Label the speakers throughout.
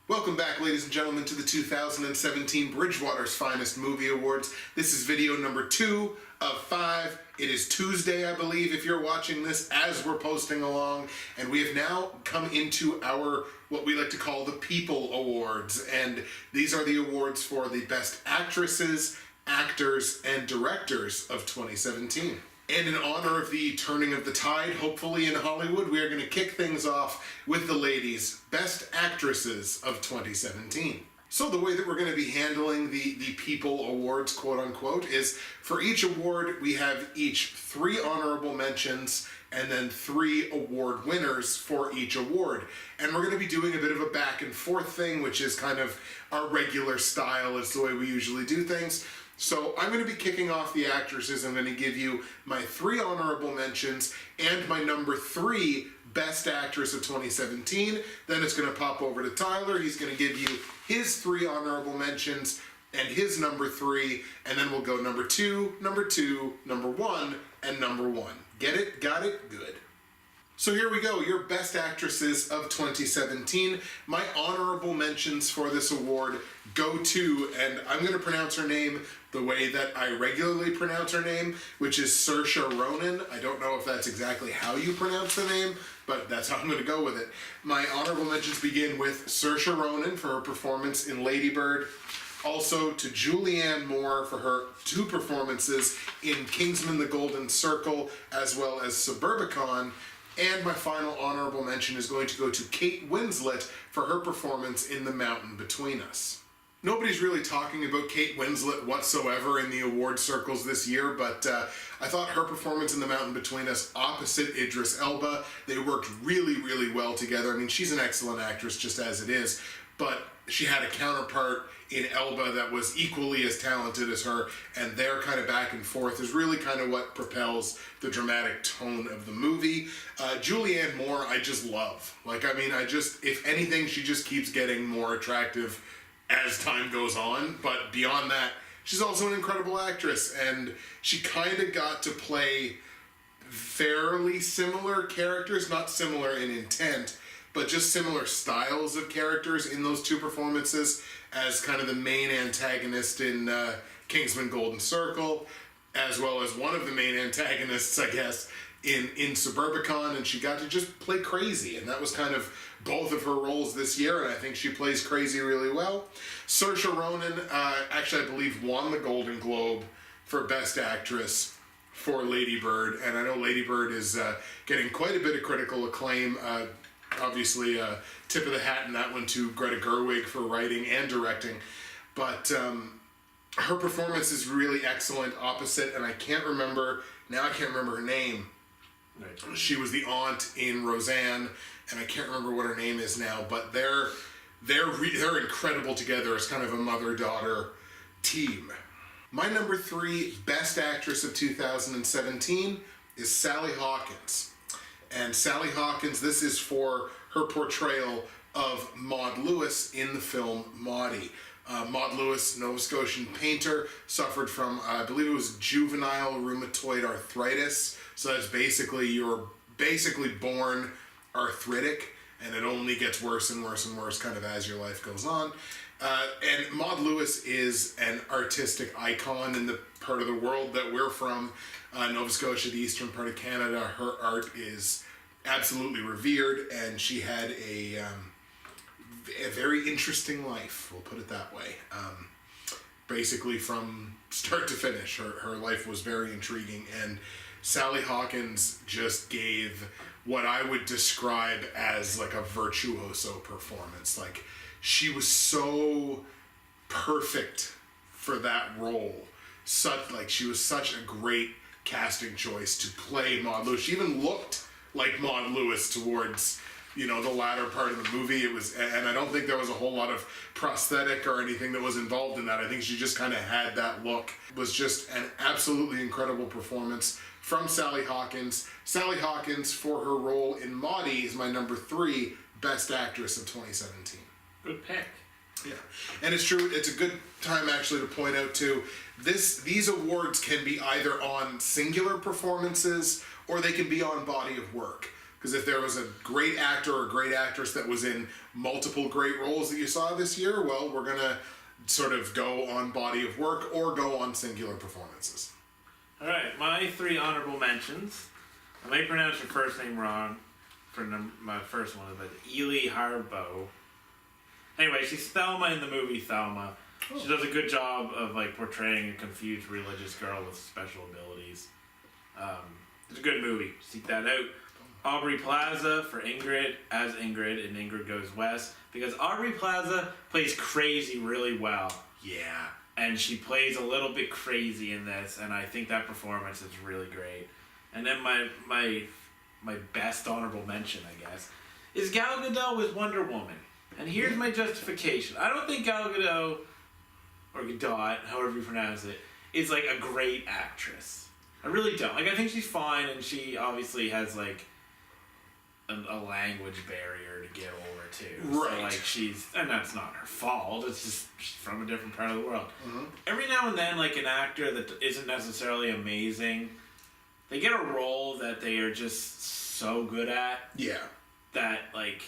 Speaker 1: Welcome back, ladies and gentlemen, to the 2017 Bridgewater's Finest Movie Awards. This is video number 2 of 5. It is Tuesday, I believe, if you're watching this as we're posting along. And we have now come into our, what we like to call the People Awards. And these are the awards for the Best Actresses, Actors, and Directors of 2017. And in honor of the turning of the tide, hopefully in Hollywood, we are going to kick things off with the ladies' Best Actresses of 2017. So the way that we're going to be handling the People Awards, quote unquote, is for each award, we have each 3 honorable mentions and then 3 award winners for each award. And we're going to be doing a bit of a back and forth thing, which is kind of our regular style. It's the way we usually do things. So I'm going to be kicking off the actresses. I'm going to give you my 3 honorable mentions and my number 3 Best Actress of 2017. Then it's going to pop over to Tyler. He's going to give you his 3 honorable mentions and his number 3. And then we'll go number 2, number 1, and number 1. Get it? Got it? Good. So here we go, your Best Actresses of 2017. My honorable mentions for this award go to, and I'm going to pronounce her name the way that I regularly pronounce her name, which is Saoirse Ronan. I don't know if that's exactly how you pronounce the name, but that's how I'm going to go with it. My honorable mentions begin with Saoirse Ronan for her performance in Lady Bird. Also to Julianne Moore for her 2 performances in Kingsman: The Golden Circle, as well as Suburbicon. And my final honorable mention is going to go to Kate Winslet for her performance in The Mountain Between Us. Nobody's really talking about Kate Winslet whatsoever in the award circles this year, but I thought her performance in The Mountain Between Us opposite Idris Elba, they worked really, really well together. I mean, she's an excellent actress just as it is, but she had a counterpart in Elba that was equally as talented as her, and their kind of back and forth is really kind of what propels the dramatic tone of the movie. Julianne Moore, I just love. Like, I mean, if anything, she just keeps getting more attractive as time goes on, but beyond that, she's also an incredible actress, and she kind of got to play fairly similar characters, not similar in intent, but just similar styles of characters in those 2 performances as kind of the main antagonist in Kingsman: Golden Circle, as well as one of the main antagonists, I guess, in Suburbicon, and she got to just play crazy, and that was kind of both of her roles this year, and I think she plays crazy really well. Saoirse Ronan, actually I believe won the Golden Globe for Best Actress for Lady Bird, and I know Lady Bird is getting quite a bit of critical acclaim. Obviously, tip of the hat in that one to Greta Gerwig for writing and directing, but her performance is really excellent opposite, and I can't remember her name. Right. She was the aunt in Roseanne, and I can't remember what her name is now, but they're incredible together as kind of a mother-daughter team. My number 3 Best Actress of 2017 is Sally Hawkins. And Sally Hawkins, this is for her portrayal of Maud Lewis in the film Maudie. Maud Lewis, Nova Scotian painter, suffered from, I believe it was juvenile rheumatoid arthritis. So that's basically, you're basically born arthritic, and it only gets worse and worse and worse kind of as your life goes on. And Maud Lewis is an artistic icon in the part of the world that we're from, Nova Scotia, the eastern part of Canada. Her art is absolutely revered, and she had a very interesting life, we'll put it that way. Basically from start to finish, her life was very intriguing, and Sally Hawkins just gave what I would describe as like a virtuoso performance. Like, she was so perfect for that role. She was such a great casting choice to play Maud Lewis. She even looked like Maud Lewis towards, you know, the latter part of the movie. It was, and I don't think there was a whole lot of prosthetic or anything that was involved in that. I think she just kind of had that look. It was just an absolutely incredible performance from Sally Hawkins. Sally Hawkins, for her role in Maudie, is my number 3 Best Actress of 2017.
Speaker 2: Good pick.
Speaker 1: Yeah, and it's true. It's a good time actually to point out too. These awards can be either on singular performances or they can be on body of work. Because if there was a great actor or great actress that was in multiple great roles that you saw this year, well, we're gonna sort of go on body of work or go on singular performances.
Speaker 2: All right, my 3 honorable mentions. I may pronounce your first name wrong for my first one, but Ely Harbo. Anyway, she's Thelma in the movie Thelma. Oh. She does a good job of like portraying a confused religious girl with special abilities. It's a good movie. Seek that out. Aubrey Plaza for Ingrid as Ingrid in Ingrid Goes West, because Aubrey Plaza plays crazy really well.
Speaker 1: Yeah.
Speaker 2: And she plays a little bit crazy in this, and I think that performance is really great. And then my best honorable mention, I guess, is Gal Gadot with Wonder Woman. And here's my justification. I don't think Gal Gadot, or Gadot, however you pronounce it, is like a great actress. I really don't. Like, I think she's fine, and she obviously has like a language barrier to get over too.
Speaker 1: Right.
Speaker 2: So like and that's not her fault. It's just she's from a different part of the world.
Speaker 1: Mm-hmm.
Speaker 2: Every now and then, like an actor that isn't necessarily amazing, they get a role that they are just so good at.
Speaker 1: Yeah.
Speaker 2: That like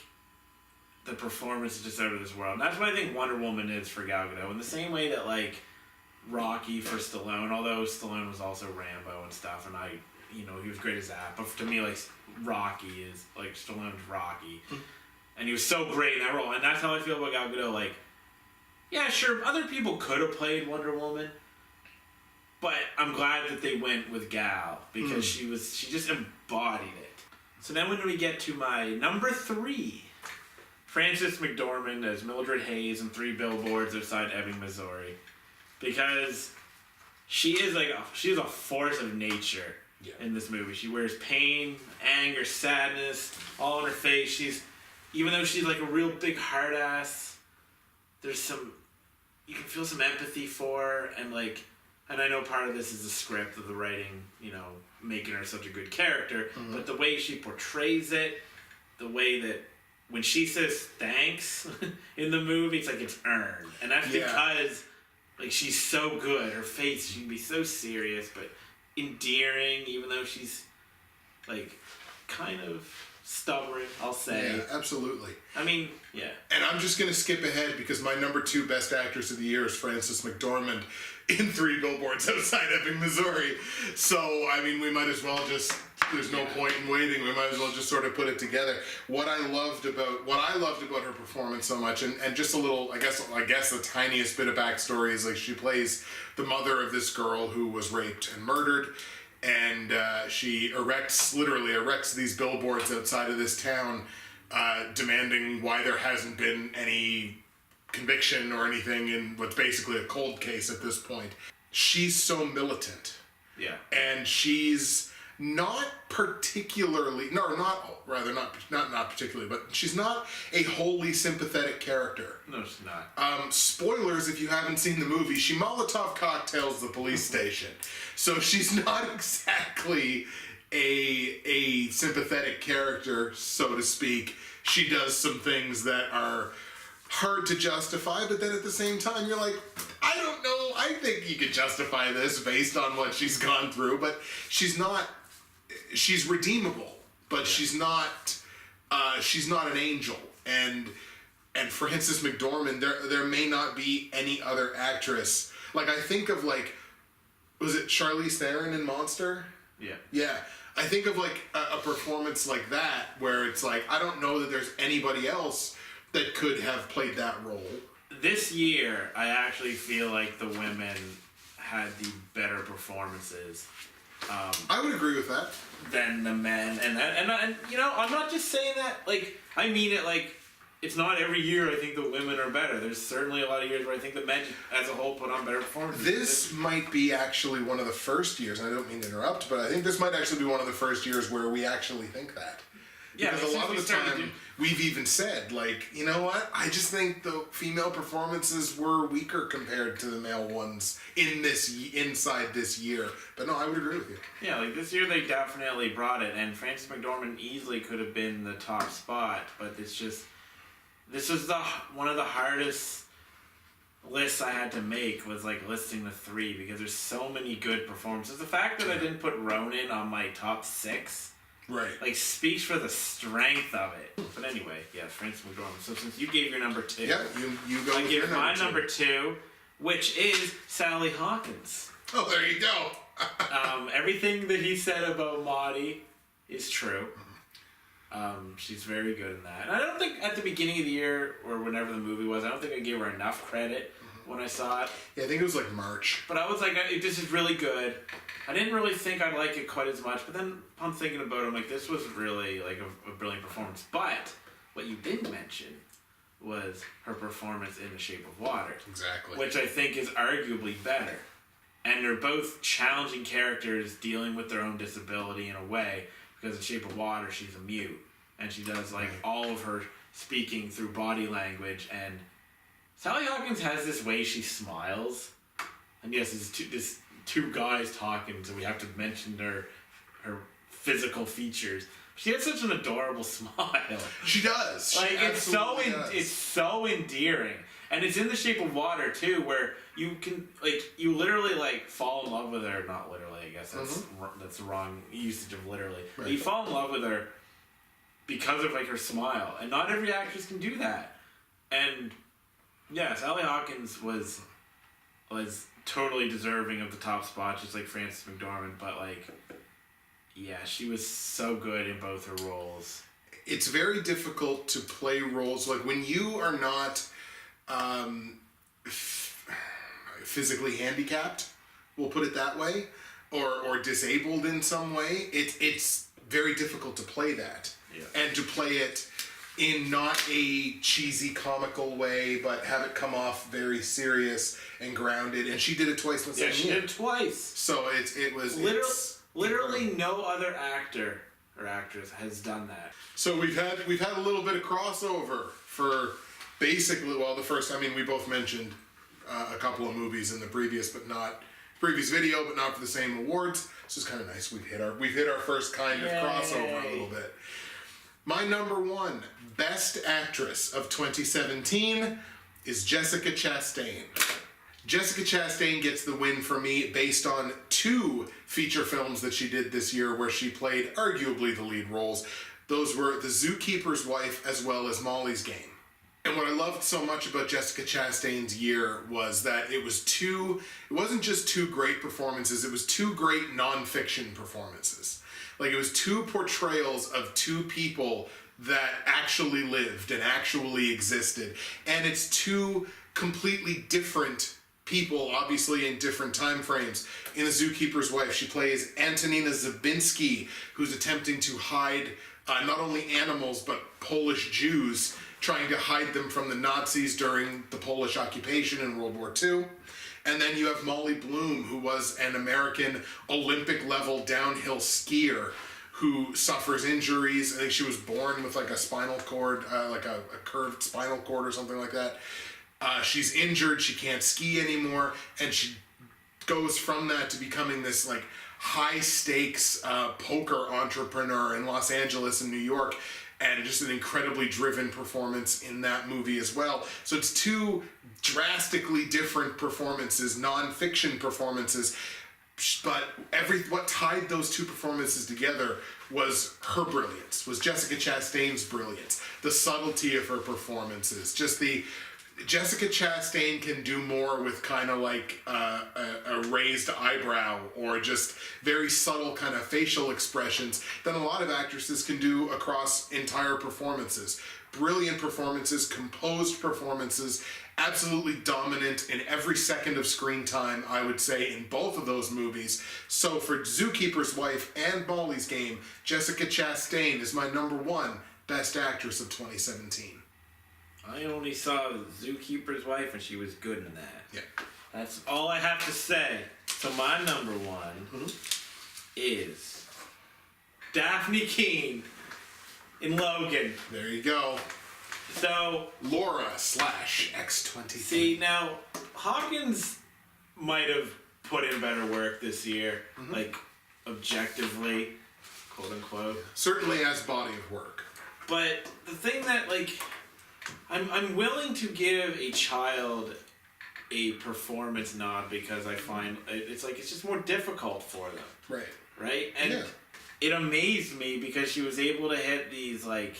Speaker 2: the performance is just out of this world. And that's what I think Wonder Woman is for Gal Gadot. In the same way that like Rocky for Stallone, although Stallone was also Rambo and stuff, and he was great as that. But to me, like Rocky is like Stallone's Rocky, and he was so great in that role. And that's how I feel about Gal Gadot. Like, yeah, sure, other people could have played Wonder Woman, but I'm glad that they went with Gal because she just embodied it. So then when we get to my number 3, Frances McDormand as Mildred Hayes in 3 Billboards Outside Ebbing, Missouri, because she is a force of nature. Yeah. In this movie, she wears pain, anger, sadness all on her face. Even though she's like a real big hard ass, you can feel some empathy for her, and I know part of this is the script of the writing, making her such a good character, but the way she portrays it, the way that when she says thanks in the movie, it's like it's earned, and that's because like she's so good. Her face, she can be so serious, but endearing, even though she's like kind of stubborn, I'll say.
Speaker 1: Yeah, absolutely.
Speaker 2: I mean, yeah.
Speaker 1: And I'm just going to skip ahead because my number 2 Best Actress of the Year is Frances McDormand in 3 Billboards Outside Ebbing, Missouri. So, I mean, we might as well just, there's no point in waiting. We might as well just sort of put it together. What I loved about her performance so much, and just a little, I guess the tiniest bit of backstory is like she plays the mother of this girl who was raped and murdered. And she literally erects these billboards outside of this town, demanding why there hasn't been any conviction or anything in what's basically a cold case at this point. She's so militant.
Speaker 2: Yeah. And
Speaker 1: she's not particularly, not particularly, but she's not a wholly sympathetic character.
Speaker 2: No, she's not.
Speaker 1: Spoilers if you haven't seen the movie, she Molotov cocktails the police station. So she's not exactly a sympathetic character, so to speak. She does some things that are hard to justify, but then at the same time, you're like, I don't know, I think you could justify this based on what she's gone through, but she's redeemable, but she's not an angel. And Frances McDormand, there may not be any other actress. Like, I think of was it Charlize Theron in Monster?
Speaker 2: Yeah.
Speaker 1: Yeah. I think of a performance like that where it's like, I don't know that there's anybody else that could have played that role. This
Speaker 2: year, I actually feel like the women had the better performances.
Speaker 1: I would agree with that.
Speaker 2: Than the men, and I'm not just saying that. Like, I mean it. Like, it's not every year I think the women are better. There's certainly a lot of years where I think the men as a whole put on better performances.
Speaker 1: This might be actually one of the first years, and I don't mean to interrupt, but I think this might actually be one of the first years where we actually think that.
Speaker 2: Yeah,
Speaker 1: because a lot of the time we've even said, like, you know what? I just think the female performances were weaker compared to the male ones inside this year. But no, I would agree with you.
Speaker 2: Yeah, like this year they definitely brought it, and Frances McDormand easily could have been the top spot, but this was one of the hardest lists I had to make, was like listing the 3, because there's so many good performances. The fact that I didn't put Ronan on my top 6.
Speaker 1: Right.
Speaker 2: Like, speaks for the strength of it. But anyway, yeah, Frances McDormand. So since you gave your number 2.
Speaker 1: Yeah, you go with your number 2.
Speaker 2: I give my number 2, which is Sally Hawkins.
Speaker 1: Oh, there you go.
Speaker 2: Everything that he said about Maudie is true. She's very good in that. And I don't think at the beginning of the year, or whenever the movie was, I don't think I gave her enough credit when I saw it.
Speaker 1: Yeah, I think it was like March.
Speaker 2: But I was like, this is really good. I didn't really think I'd like it quite as much, but then upon thinking about it, I'm like, this was really like a brilliant performance. But what you didn't mention was her performance in The Shape of Water.
Speaker 1: Exactly.
Speaker 2: Which I think is arguably better. And they're both challenging characters dealing with their own disability in a way, because in Shape of Water, she's a mute. And she does like all of her speaking through body language. And Sally Hawkins has this way she smiles. And yes, this two guys talking, so we have to mention her physical features. She has such an adorable smile.
Speaker 1: She does.
Speaker 2: Like, it's so endearing. And it's in The Shape of Water too, where you can you literally fall in love with her. Not literally, I guess that's the wrong usage of literally. Right. But you fall in love with her because of her smile, and not every actress can do that. And yeah, Sally Hawkins was totally deserving of the top spot, just like Frances McDormand. But yeah, she was so good in both her roles.
Speaker 1: It's very difficult to play roles when you are not physically handicapped, we'll put it that way, or disabled in some way. It's very difficult to play that, and to play it in not a cheesy comical way, but have it come off very serious and grounded. And she did it twice in the same year.
Speaker 2: She did it twice.
Speaker 1: So it was
Speaker 2: literally no other actor or actress has done that.
Speaker 1: So we've had a little bit of crossover for basically, the first, we both mentioned a couple of movies in the previous video, but not for the same awards. So it's kind of nice. We've hit our first kind of crossover a little bit. My number 1 Best Actress of 2017 is Jessica Chastain. Jessica Chastain gets the win for me based on 2 feature films that she did this year where she played arguably the lead roles. Those were The Zookeeper's Wife as well as Molly's Game. And what I loved so much about Jessica Chastain's year was that it wasn't just 2 great performances, it was 2 great non-fiction performances. It was 2 portrayals of 2 people that actually lived and actually existed. And it's 2 completely different people, obviously in different time frames. In The Zookeeper's Wife, she plays Antonina Zabinski, who's attempting to hide not only animals, but Polish Jews, trying to hide them from the Nazis during the Polish occupation in World War II. And then you have Molly Bloom, who was an American Olympic-level downhill skier who suffers injuries. I think she was born with a spinal cord, a curved spinal cord or something like that. She's injured, she can't ski anymore, and she goes from that to becoming this high-stakes poker entrepreneur in Los Angeles and New York. And just an incredibly driven performance in that movie as well. So it's 2 drastically different performances, non-fiction performances, but what tied those 2 performances together was her brilliance, was Jessica Chastain's brilliance, the subtlety of her performances, just Jessica Chastain can do more with kind of a raised eyebrow or just very subtle kind of facial expressions than a lot of actresses can do across entire performances. Brilliant performances, composed performances, absolutely dominant in every second of screen time, I would say, in both of those movies. So for Zookeeper's Wife and Molly's Game, Jessica Chastain is my number 1 Best Actress of 2017.
Speaker 2: I only saw Zookeeper's Wife, and she was good in that.
Speaker 1: Yeah.
Speaker 2: That's all I have to say. So my number one is Daphne Keane in Logan.
Speaker 1: There you go.
Speaker 2: So
Speaker 1: Laura / X-23.
Speaker 2: see, now Hawkins might have put in better work this year, like objectively, quote unquote.
Speaker 1: Certainly as body of work.
Speaker 2: But the thing that like I'm willing to give a child a performance nod because I find it's just more difficult for them. Right? And it amazed me because she was able to hit these like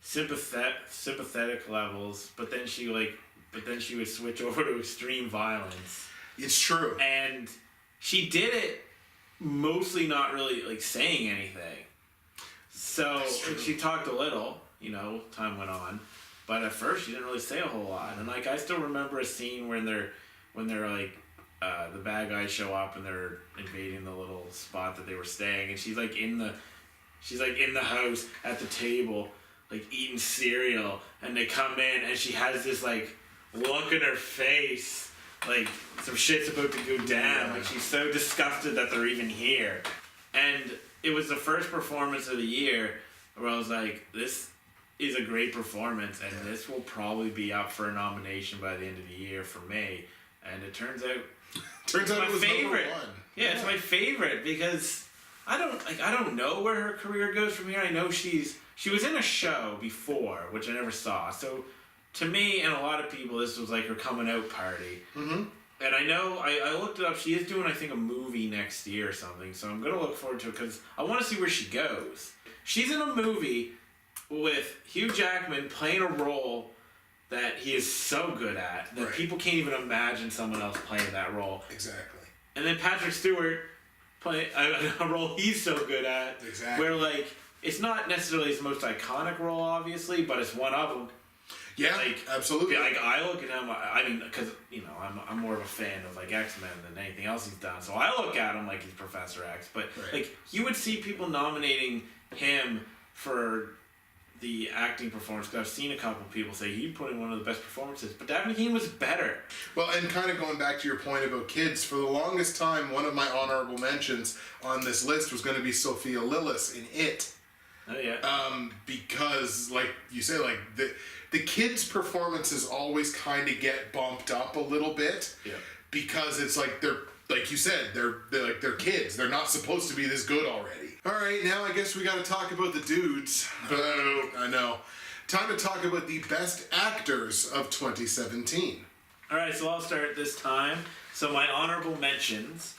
Speaker 2: sympathetic levels, but then she would switch over to extreme violence.
Speaker 1: It's true.
Speaker 2: And she did it mostly not really like saying anything. So she talked a little, time went on. But at first she didn't really say a whole lot. And like I still remember a scene when they're like the bad guys show up and they're invading the little spot that they were staying, and she's like in the house at the table, like eating cereal, and they come in and she has this like look in her face like some shit's about to go down. Like she's so disgusted that they're even here. And it was the first performance of the year where I was like, this is a great performance, and this will probably be up for a nomination by the end of the year for me. And it turns out
Speaker 1: it was
Speaker 2: favorite.
Speaker 1: #1.
Speaker 2: Yeah, it's my favorite because I don't know where her career goes from here. I know she was in a show before, which I never saw. So to me and a lot of people, this was like her coming out party.
Speaker 1: Mm-hmm.
Speaker 2: And I know, I looked it up, she is doing, I think, a movie next year or something, so I'm going to look forward to it because I want to see where she goes. She's in a movie with Hugh Jackman playing a role that he is so good at that people can't even imagine someone else playing that role.
Speaker 1: Exactly.
Speaker 2: And then Patrick Stewart playing a role he's so good at.
Speaker 1: Exactly.
Speaker 2: Where, like, it's not necessarily his most iconic role, obviously, but it's one of them.
Speaker 1: Yeah, like, absolutely.
Speaker 2: Like, I look at him, I mean, because, I'm more of a fan of, like, X-Men than anything else he's done. So I look at him like he's Professor X. But, like, you would see people nominating him for the acting performance, because I've seen a couple people say he put in one of the best performances, but Daphne Keane was better.
Speaker 1: Well, and kind of going back to your point about kids, for the longest time, one of my honorable mentions on this list was going to be Sophia Lillis in It.
Speaker 2: Oh, yeah.
Speaker 1: Because, like you say, like, the kids' performances always kind of get bumped up a little bit.
Speaker 2: Yeah.
Speaker 1: Because it's like they're, like you said, they're kids. They're not supposed to be this good already. All right, now I guess we got to talk about the dudes. I know. Time to talk about the best actors of 2017.
Speaker 2: All right, so I'll start this time. So my honorable mentions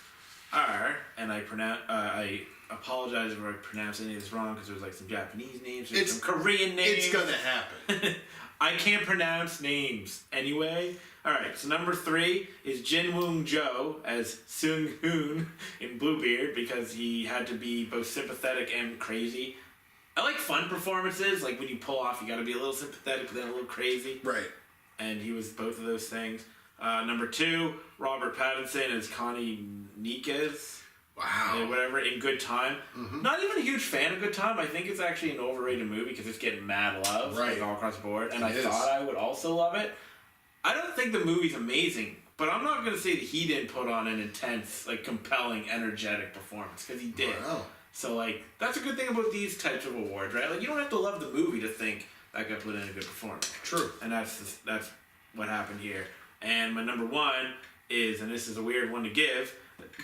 Speaker 2: are, and I apologize if I pronounce any of this wrong because there's like some Japanese names, some Korean names.
Speaker 1: It's gonna happen.
Speaker 2: I can't pronounce names anyway. All right, so number 3 is Jin Woong Jo as Seung Hoon in Bluebeard because he had to be both sympathetic and crazy. I like fun performances, like when you pull off, you got to be a little sympathetic but then a little crazy.
Speaker 1: Right.
Speaker 2: And he was both of those things. Number 2, Robert Pattinson as Connie Niquez.
Speaker 1: Wow.
Speaker 2: Whatever, in Good Time. Mm-hmm. Not even a huge fan of Good Time. I think it's actually an overrated movie because it's getting mad love like all across the board. And I thought I would also love it. I don't think the movie's amazing, but I'm not going to say that he didn't put on an intense, like, compelling, energetic performance, because he did. Wow. So, like, that's a good thing about these types of awards, right? Like, you don't have to love the movie to think that guy put in a good performance.
Speaker 1: True.
Speaker 2: And that's what happened here. And my number 1 is, and this is a weird one to give,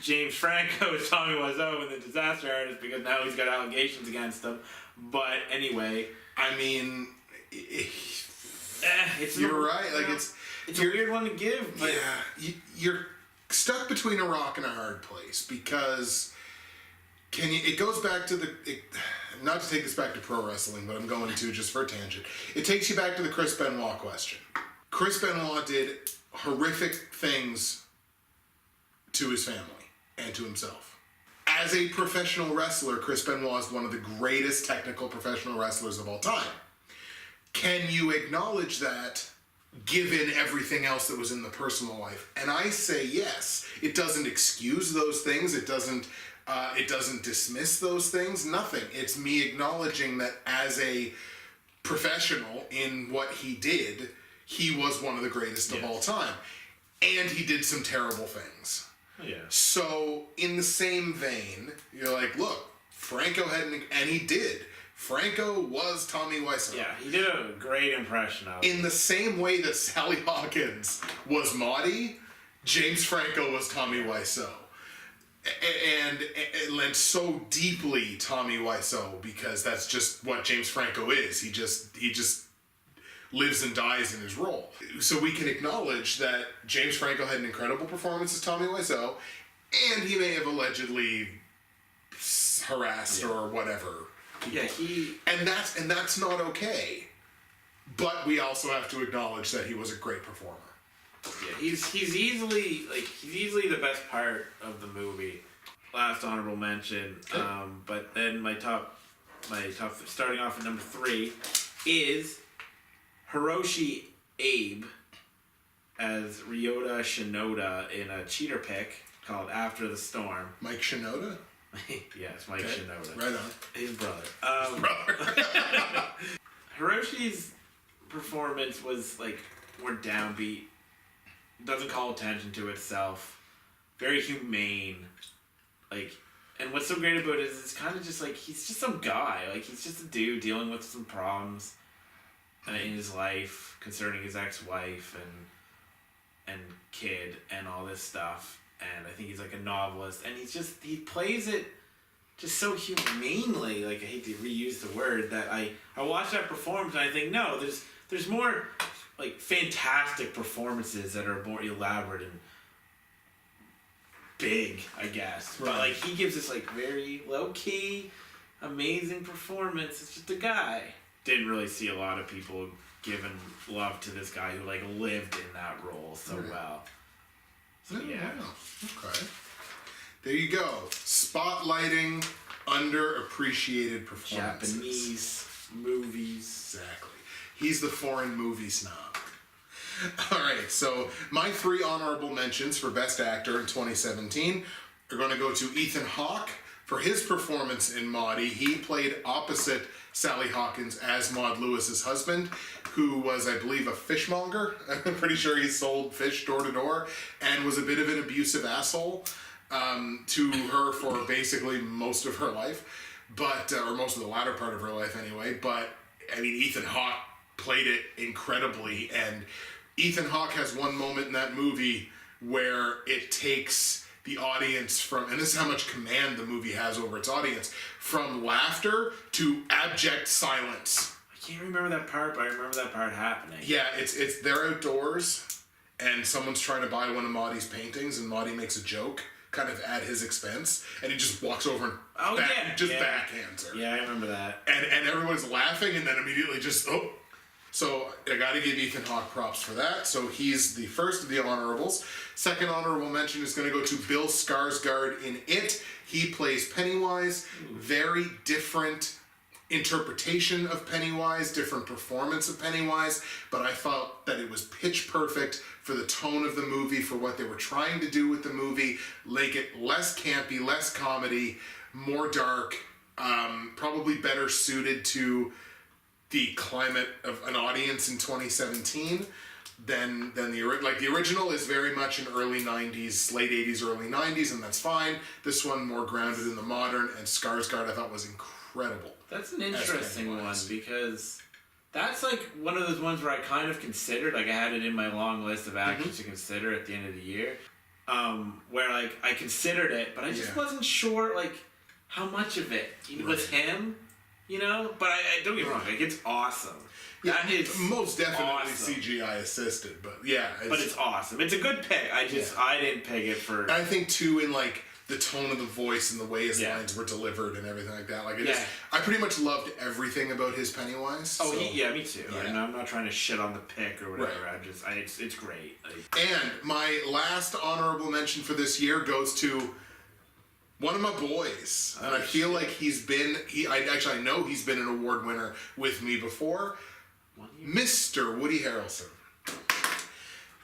Speaker 2: James Franco as Tommy Wiseau in The Disaster Artist, because now he's got allegations against him. But anyway,
Speaker 1: I mean,
Speaker 2: you're
Speaker 1: right. Like,
Speaker 2: it's a weird one to give, but
Speaker 1: you're stuck between a rock and a hard place because it goes back to not to take this back to pro wrestling, but I'm going to just for a tangent. It takes you back to the Chris Benoit question. Chris Benoit did horrific things to his family and to himself. As a professional wrestler, Chris Benoit is one of the greatest technical professional wrestlers of all time. Can you acknowledge that given everything else that was in the personal life? And I say yes. It doesn't excuse those things. It doesn't dismiss those things. Nothing. It's me acknowledging that as a professional in what he did, he was one of the greatest of all time. And he did some terrible things.
Speaker 2: Yeah.
Speaker 1: So, in the same vein, you're like, look, Franco had and he did. Franco was Tommy Wiseau.
Speaker 2: Yeah, he did a great impression of
Speaker 1: In the same way that Sally Hawkins was Maudie, James Franco was Tommy Wiseau. And it lent so deeply Tommy Wiseau because that's just what James Franco is. He just lives and dies in his role. So we can acknowledge that James Franco had an incredible performance as Tommy Wiseau, and he may have allegedly harassed or whatever.
Speaker 2: Yeah,
Speaker 1: and that's not okay. But we also have to acknowledge that he was a great performer.
Speaker 2: Yeah, he's easily the best part of the movie. Last honorable mention. But then my top starting off at number 3 is Hiroshi Abe as Ryota Shinoda in a cheater pick called After the Storm.
Speaker 1: Mike Shinoda?
Speaker 2: Yes, Mike Shinoda.
Speaker 1: Right on.
Speaker 2: His brother. Hiroshi's performance was like more downbeat. Doesn't call attention to itself. Very humane. And what's so great about it is it's kind of just like he's just some guy. Like he's just a dude dealing with some problems in his life concerning his ex-wife and kid and all this stuff. And I think he's like a novelist, and he plays it just so humanely. Like, I hate to reuse the word, that I watch that performance and I think, no, there's more like fantastic performances that are more elaborate and big, I guess. Right. But like he gives this like very low key, amazing performance. It's just a guy. Didn't really see a lot of people giving love to this guy who like lived in that role so well. So, yeah.
Speaker 1: Wow. Okay. There you go. Spotlighting underappreciated performances.
Speaker 2: Japanese movies.
Speaker 1: Exactly. He's the foreign movie snob. All right, so my 3 honorable mentions for Best Actor in 2017 are going to go to Ethan Hawke for his performance in Maudie. He played opposite Sally Hawkins as Maud Lewis's husband, who was, I believe, a fishmonger. I'm pretty sure he sold fish door to door and was a bit of an abusive asshole to her for basically most of her life, but or most of the latter part of her life anyway. But I mean, Ethan Hawke played it incredibly, and Ethan Hawke has one moment in that movie where it takes the audience from, and this is how much command the movie has over its audience, from laughter to abject silence.
Speaker 2: I can't remember that part, but I remember that part happening.
Speaker 1: Yeah, it's they're outdoors, and someone's trying to buy one of Maudie's paintings, and Maudie makes a joke, kind of at his expense, and he just walks over and backhands her.
Speaker 2: Yeah, I remember that.
Speaker 1: And everyone's laughing, and then immediately just, oh. So I got to give Ethan Hawke props for that. So he's the first of the honorables. Second honorable mention is going to go to Bill Skarsgård in It. He plays Pennywise. Very different interpretation of Pennywise, different performance of Pennywise, but I felt that it was pitch perfect for the tone of the movie, for what they were trying to do with the movie, make it less campy, less comedy, more dark, probably better suited to the climate of an audience in 2017 than the original is very much in early 90s, late 80s, early 90s, and that's fine. This one more grounded in the modern, and Skarsgård I thought was incredible.
Speaker 2: That's an interesting one, because that's like one of those ones where I kind of considered, like I had it in my long list of actors to consider at the end of the year, where like I considered it, but I just wasn't sure like how much of it was him. You know, but I don't get me wrong, like it's awesome.
Speaker 1: Yeah, it's most definitely awesome. CGI assisted, but yeah,
Speaker 2: but it's awesome. It's a good pick. I didn't pick it for.
Speaker 1: I think too, in like the tone of the voice and the way his lines were delivered and everything like that. Like I pretty much loved everything about his Pennywise.
Speaker 2: Oh, so, me too. Yeah. I'm not trying to shit on the pick or whatever. Right. It's great.
Speaker 1: And my last honorable mention for this year goes to one of my boys, and I feel like I know he's been an award winner with me before, Mr. Woody Harrelson.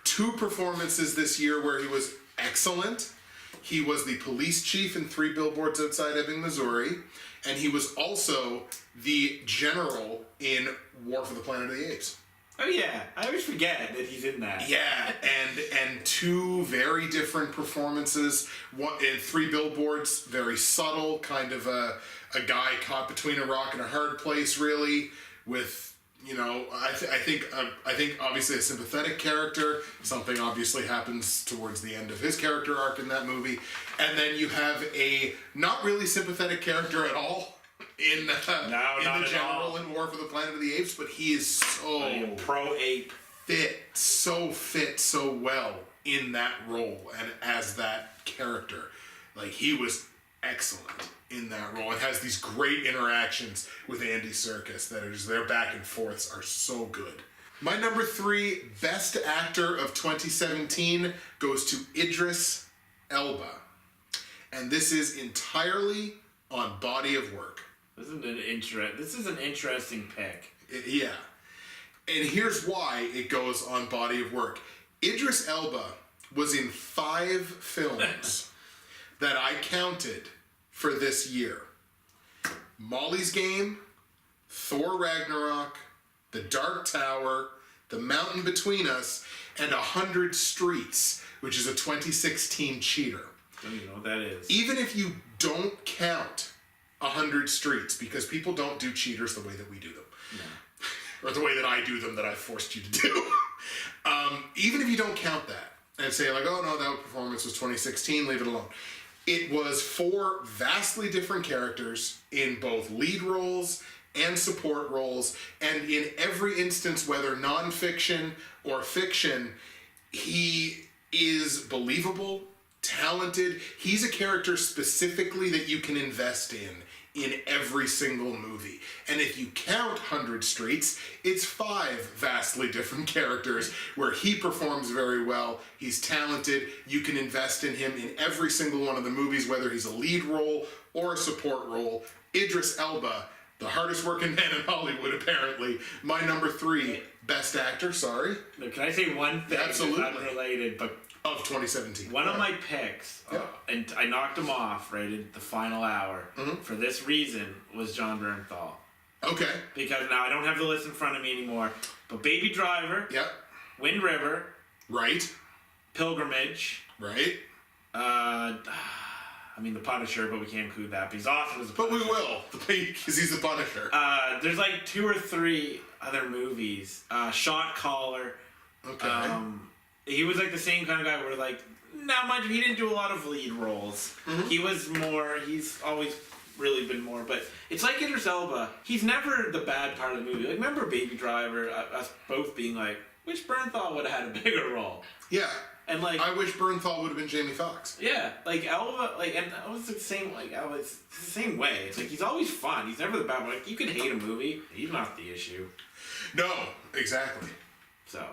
Speaker 1: 2 performances this year where he was excellent. He was the police chief in 3 Billboards Outside Ebbing, Missouri, and he was also the general in War for the Planet of the Apes.
Speaker 2: Oh yeah, I always forget that he's in that.
Speaker 1: Yeah, and 2 very different performances. One in 3 Billboards, very subtle, kind of a guy caught between a rock and a hard place, really, with, you know, I think obviously a sympathetic character. Something obviously happens towards the end of his character arc in that movie, and then you have a not really sympathetic character at all in the general in War for the Planet of the Apes, but he is so
Speaker 2: pro-ape
Speaker 1: fit so well in that role and as that character. Like, he was excellent in that role. It has these great interactions with Andy Serkis that are just, their back and forths are so good. My number 3 best actor of 2017 goes to Idris Elba, and this is entirely on body of work.
Speaker 2: This is an interesting pick.
Speaker 1: Yeah. And here's why it goes on body of work. Idris Elba was in 5 films that I counted for this year. Molly's Game, Thor Ragnarok, The Dark Tower, The Mountain Between Us, and 100 Streets, which is a 2016 cheater.
Speaker 2: Don't even know what that is.
Speaker 1: Even if you don't count 100 Streets, because people don't do cheaters the way that we do them. No. Or the way that I do them that I've forced you to do. Even if you don't count that and say like, oh no, that performance was 2016, leave it alone. It was 4 vastly different characters in both lead roles and support roles, and in every instance, whether non-fiction or fiction, he is believable, talented. He's a character specifically that you can invest in every single movie. And if you count 100 Streets, it's 5 vastly different characters where he performs very well. He's talented. You can invest in him in every single one of the movies, whether he's a lead role or a support role. Idris Elba, the hardest working man in Hollywood, apparently. My number 3 best actor, sorry.
Speaker 2: Look, can I say one thing
Speaker 1: Absolutely.
Speaker 2: that's unrelated, but
Speaker 1: Of 2017.
Speaker 2: one of my picks, and I knocked him off right at the final hour, for this reason, was John Bernthal.
Speaker 1: Okay.
Speaker 2: Because now I don't have the list in front of me anymore, but Baby Driver,
Speaker 1: Yep.
Speaker 2: Wind River,
Speaker 1: Right.
Speaker 2: Pilgrimage,
Speaker 1: Right.
Speaker 2: I mean The Punisher, but we can't include that, but he's awesome as a
Speaker 1: But
Speaker 2: Punisher.
Speaker 1: we will, because he's the Punisher.
Speaker 2: There's like 2 or 3 other movies. Shot Caller.
Speaker 1: Okay.
Speaker 2: He was like the same kind of guy where like, now mind you, he didn't do a lot of lead roles. He was more, he's always really been more, but it's like Idris Elba. He's never the bad part of the movie. Like, remember Baby Driver, us both being like, wish Bernthal would have had a bigger role.
Speaker 1: Yeah.
Speaker 2: And like,
Speaker 1: I wish Bernthal would have been Jamie Foxx.
Speaker 2: yeah, like Elba, like, and I was the same, like, I was the same way. It's like, he's always fun. He's never the bad one. Like, you can hate a movie. He's not the issue.
Speaker 1: No, exactly.
Speaker 2: So,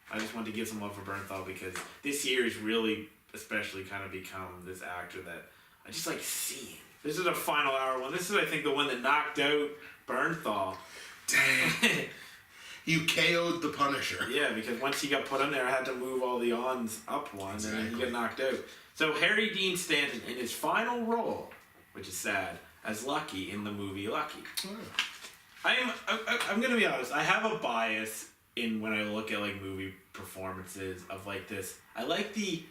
Speaker 2: I just wanted to give some love for Bernthal because this year has really, especially, kind of become this actor that I just like seeing. This is a final hour one. This is, I think, the one that knocked out Bernthal.
Speaker 1: Dang. You KO'd the Punisher.
Speaker 2: Yeah, because once he got put on there, I had to move all the ons up one, and then he got knocked out. So Harry Dean Stanton, in his final role, which is sad, as Lucky in the movie Lucky. I'm gonna be honest. I have a bias in when I look at like movie performances of like this. I like the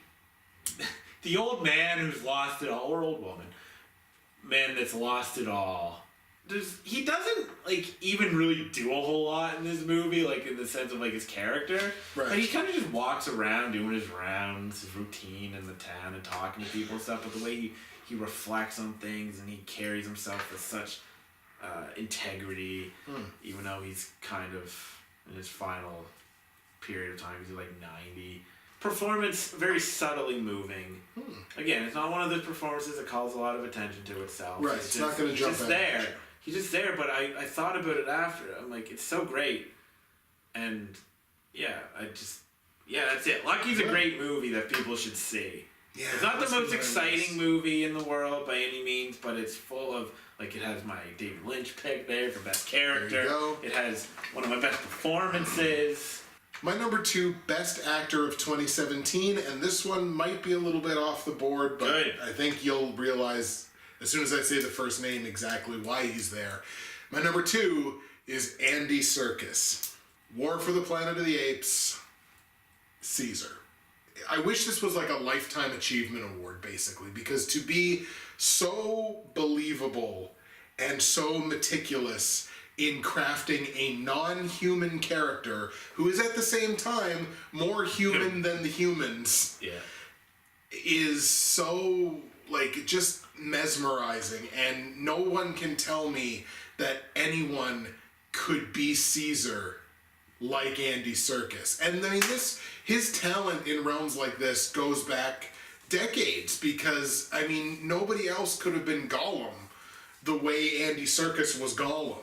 Speaker 2: old man who's lost it all, or old woman, man that's lost it all. He doesn't like even really do a whole lot in this movie, like in the sense of like his character.
Speaker 1: Right.
Speaker 2: But he kind of just walks around doing his rounds, his routine in the town, and talking to people and stuff. But the way he reflects on things and he carries himself with such integrity, even though he's kind of in his final period of time, he's like 90. Performance very subtly moving. Again, it's not one of those performances that calls a lot of attention to itself.
Speaker 1: Right, it's not going to jump
Speaker 2: just
Speaker 1: out
Speaker 2: there.
Speaker 1: at you.
Speaker 2: He's just there, but I thought about it after. I'm like, it's so great. And yeah, that's it. Lucky's a great movie that people should see.
Speaker 1: Yeah,
Speaker 2: it's not the
Speaker 1: that's
Speaker 2: most
Speaker 1: what it
Speaker 2: exciting
Speaker 1: is.
Speaker 2: movie in the world by any means, but it's full of, like, it has my David Lynch pick there for best character.
Speaker 1: There you go.
Speaker 2: It has one of my best performances.
Speaker 1: My number 2 best actor of 2017, and this one might be a little bit off the board, but
Speaker 2: Good.
Speaker 1: I think you'll realize as soon as I say the first name exactly why he's there. My number 2 is Andy Serkis. War for the Planet of the Apes, Caesar. I wish this was like a Lifetime Achievement Award, basically, because to be so believable and so meticulous in crafting a non-human character who is at the same time more human than the humans is so, like, just mesmerizing, and no one can tell me that anyone could be Caesar like Andy Serkis. And I mean, his talent in realms like this goes back decades, because I mean, nobody else could have been Gollum the way Andy Serkis was Gollum.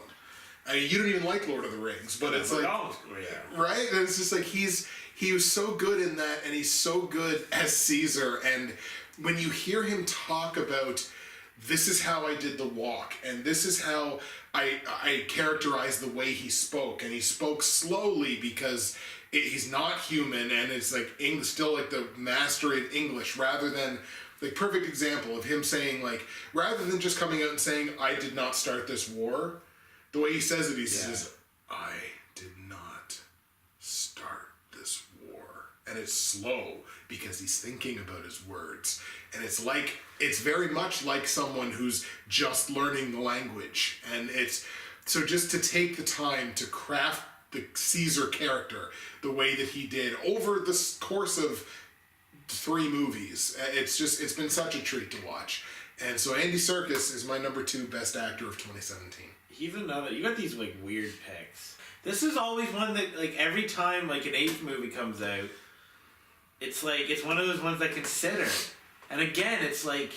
Speaker 1: I mean, you don't even like Lord of the Rings, but it's like, right? And it's just like he was so good in that, and he's so good as Caesar. And when you hear him talk about, this is how I did the walk, and this is how I characterized the way he spoke, and he spoke slowly because he's not human, and it's like still like the mastery of English, rather than, like, perfect example of him saying, like, rather than just coming out and saying, I did not start this war, the way he says it, he says, I did not start this war. And it's slow because he's thinking about his words. And it's very much like someone who's just learning the language. And so just to take the time to craft the Caesar character the way that he did over the course of 3 movies, it's been such a treat to watch. And so Andy Serkis is my number 2 best actor of 2017.
Speaker 2: He's another. You got these like weird picks. This is always one that, like, every time like an Ape movie comes out, it's like it's one of those ones I consider. And again, it's like,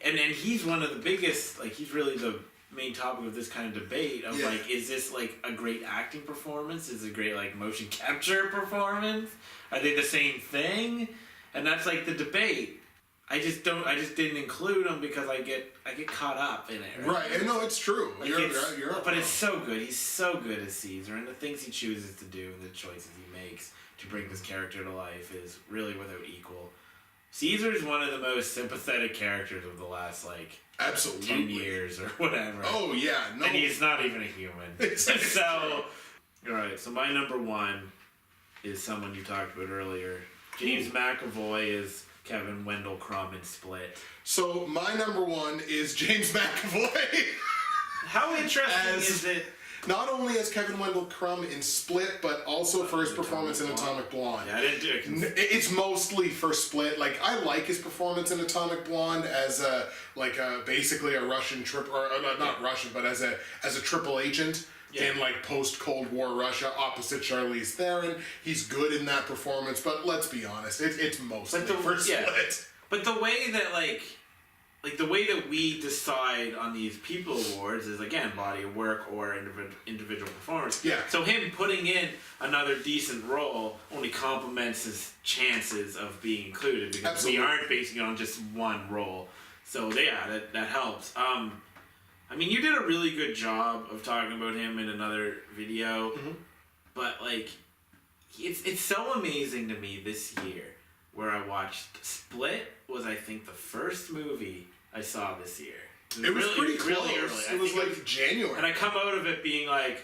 Speaker 2: and he's one of the biggest. Like, he's really the main topic of this kind of debate of like, is this like a great acting performance? Is it a great like motion capture performance? Are they the same thing? And that's like the debate. I just didn't include him because I get caught up in it.
Speaker 1: Right, and no, it's true.
Speaker 2: Like, but it's so good. He's so good as Caesar, and the things he chooses to do and the choices he makes to bring this character to life is really without equal. Caesar is one of the most sympathetic characters of the last, like,
Speaker 1: absolutely
Speaker 2: 10 years or whatever.
Speaker 1: Oh yeah, no.
Speaker 2: And he's not even a human. So, alright, so my number 1 is someone you talked about earlier. James McAvoy is Kevin Wendell Crumb in Split.
Speaker 1: So my number 1 is James McAvoy.
Speaker 2: How interesting is it?
Speaker 1: Not only as Kevin Wendell Crumb in Split, but also for his performance in Atomic Blonde.
Speaker 2: Yeah, I didn't do it.
Speaker 1: It's mostly for Split. Like, I like his performance in Atomic Blonde as basically a Russian not Russian, but as a triple agent. Yeah. In like post-Cold War Russia opposite Charlize Theron. He's good in that performance, but let's be honest, it's mostly for Split.
Speaker 2: But the way that like the way that we decide on these People Awards is, again, body of work or individual performance.
Speaker 1: Yeah.
Speaker 2: So him putting in another decent role only complements his chances of being included, because Absolutely. We aren't basing it on just one role. So yeah, that helps. I mean, you did a really good job of talking about him in another video, but like, it's so amazing to me this year where I watched Split was, I think, the first movie I saw this year.
Speaker 1: It was pretty close.
Speaker 2: Really early.
Speaker 1: It was like January.
Speaker 2: And I come out of it being like,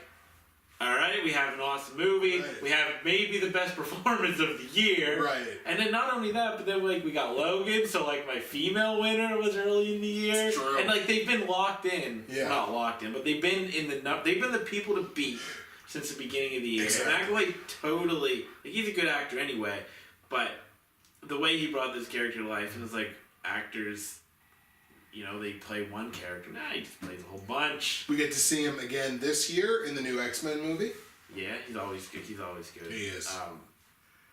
Speaker 2: all right, we have an awesome movie. Right. We have maybe the best performance of the year.
Speaker 1: Right.
Speaker 2: And then not only that, but then like we got Logan, so like my female winner was early in the year.
Speaker 1: True.
Speaker 2: And like they've been locked in.
Speaker 1: Yeah.
Speaker 2: Not locked in, but they've been the people to beat since the beginning of the year.
Speaker 1: Exactly.
Speaker 2: And McAvoy totally, like, he's a good actor anyway, but the way he brought this character to life, it was like actors, you know, they play one character. Nah, he just plays a whole bunch.
Speaker 1: We get to see him again this year in the new X-Men movie.
Speaker 2: Yeah, he's always good. He
Speaker 1: is.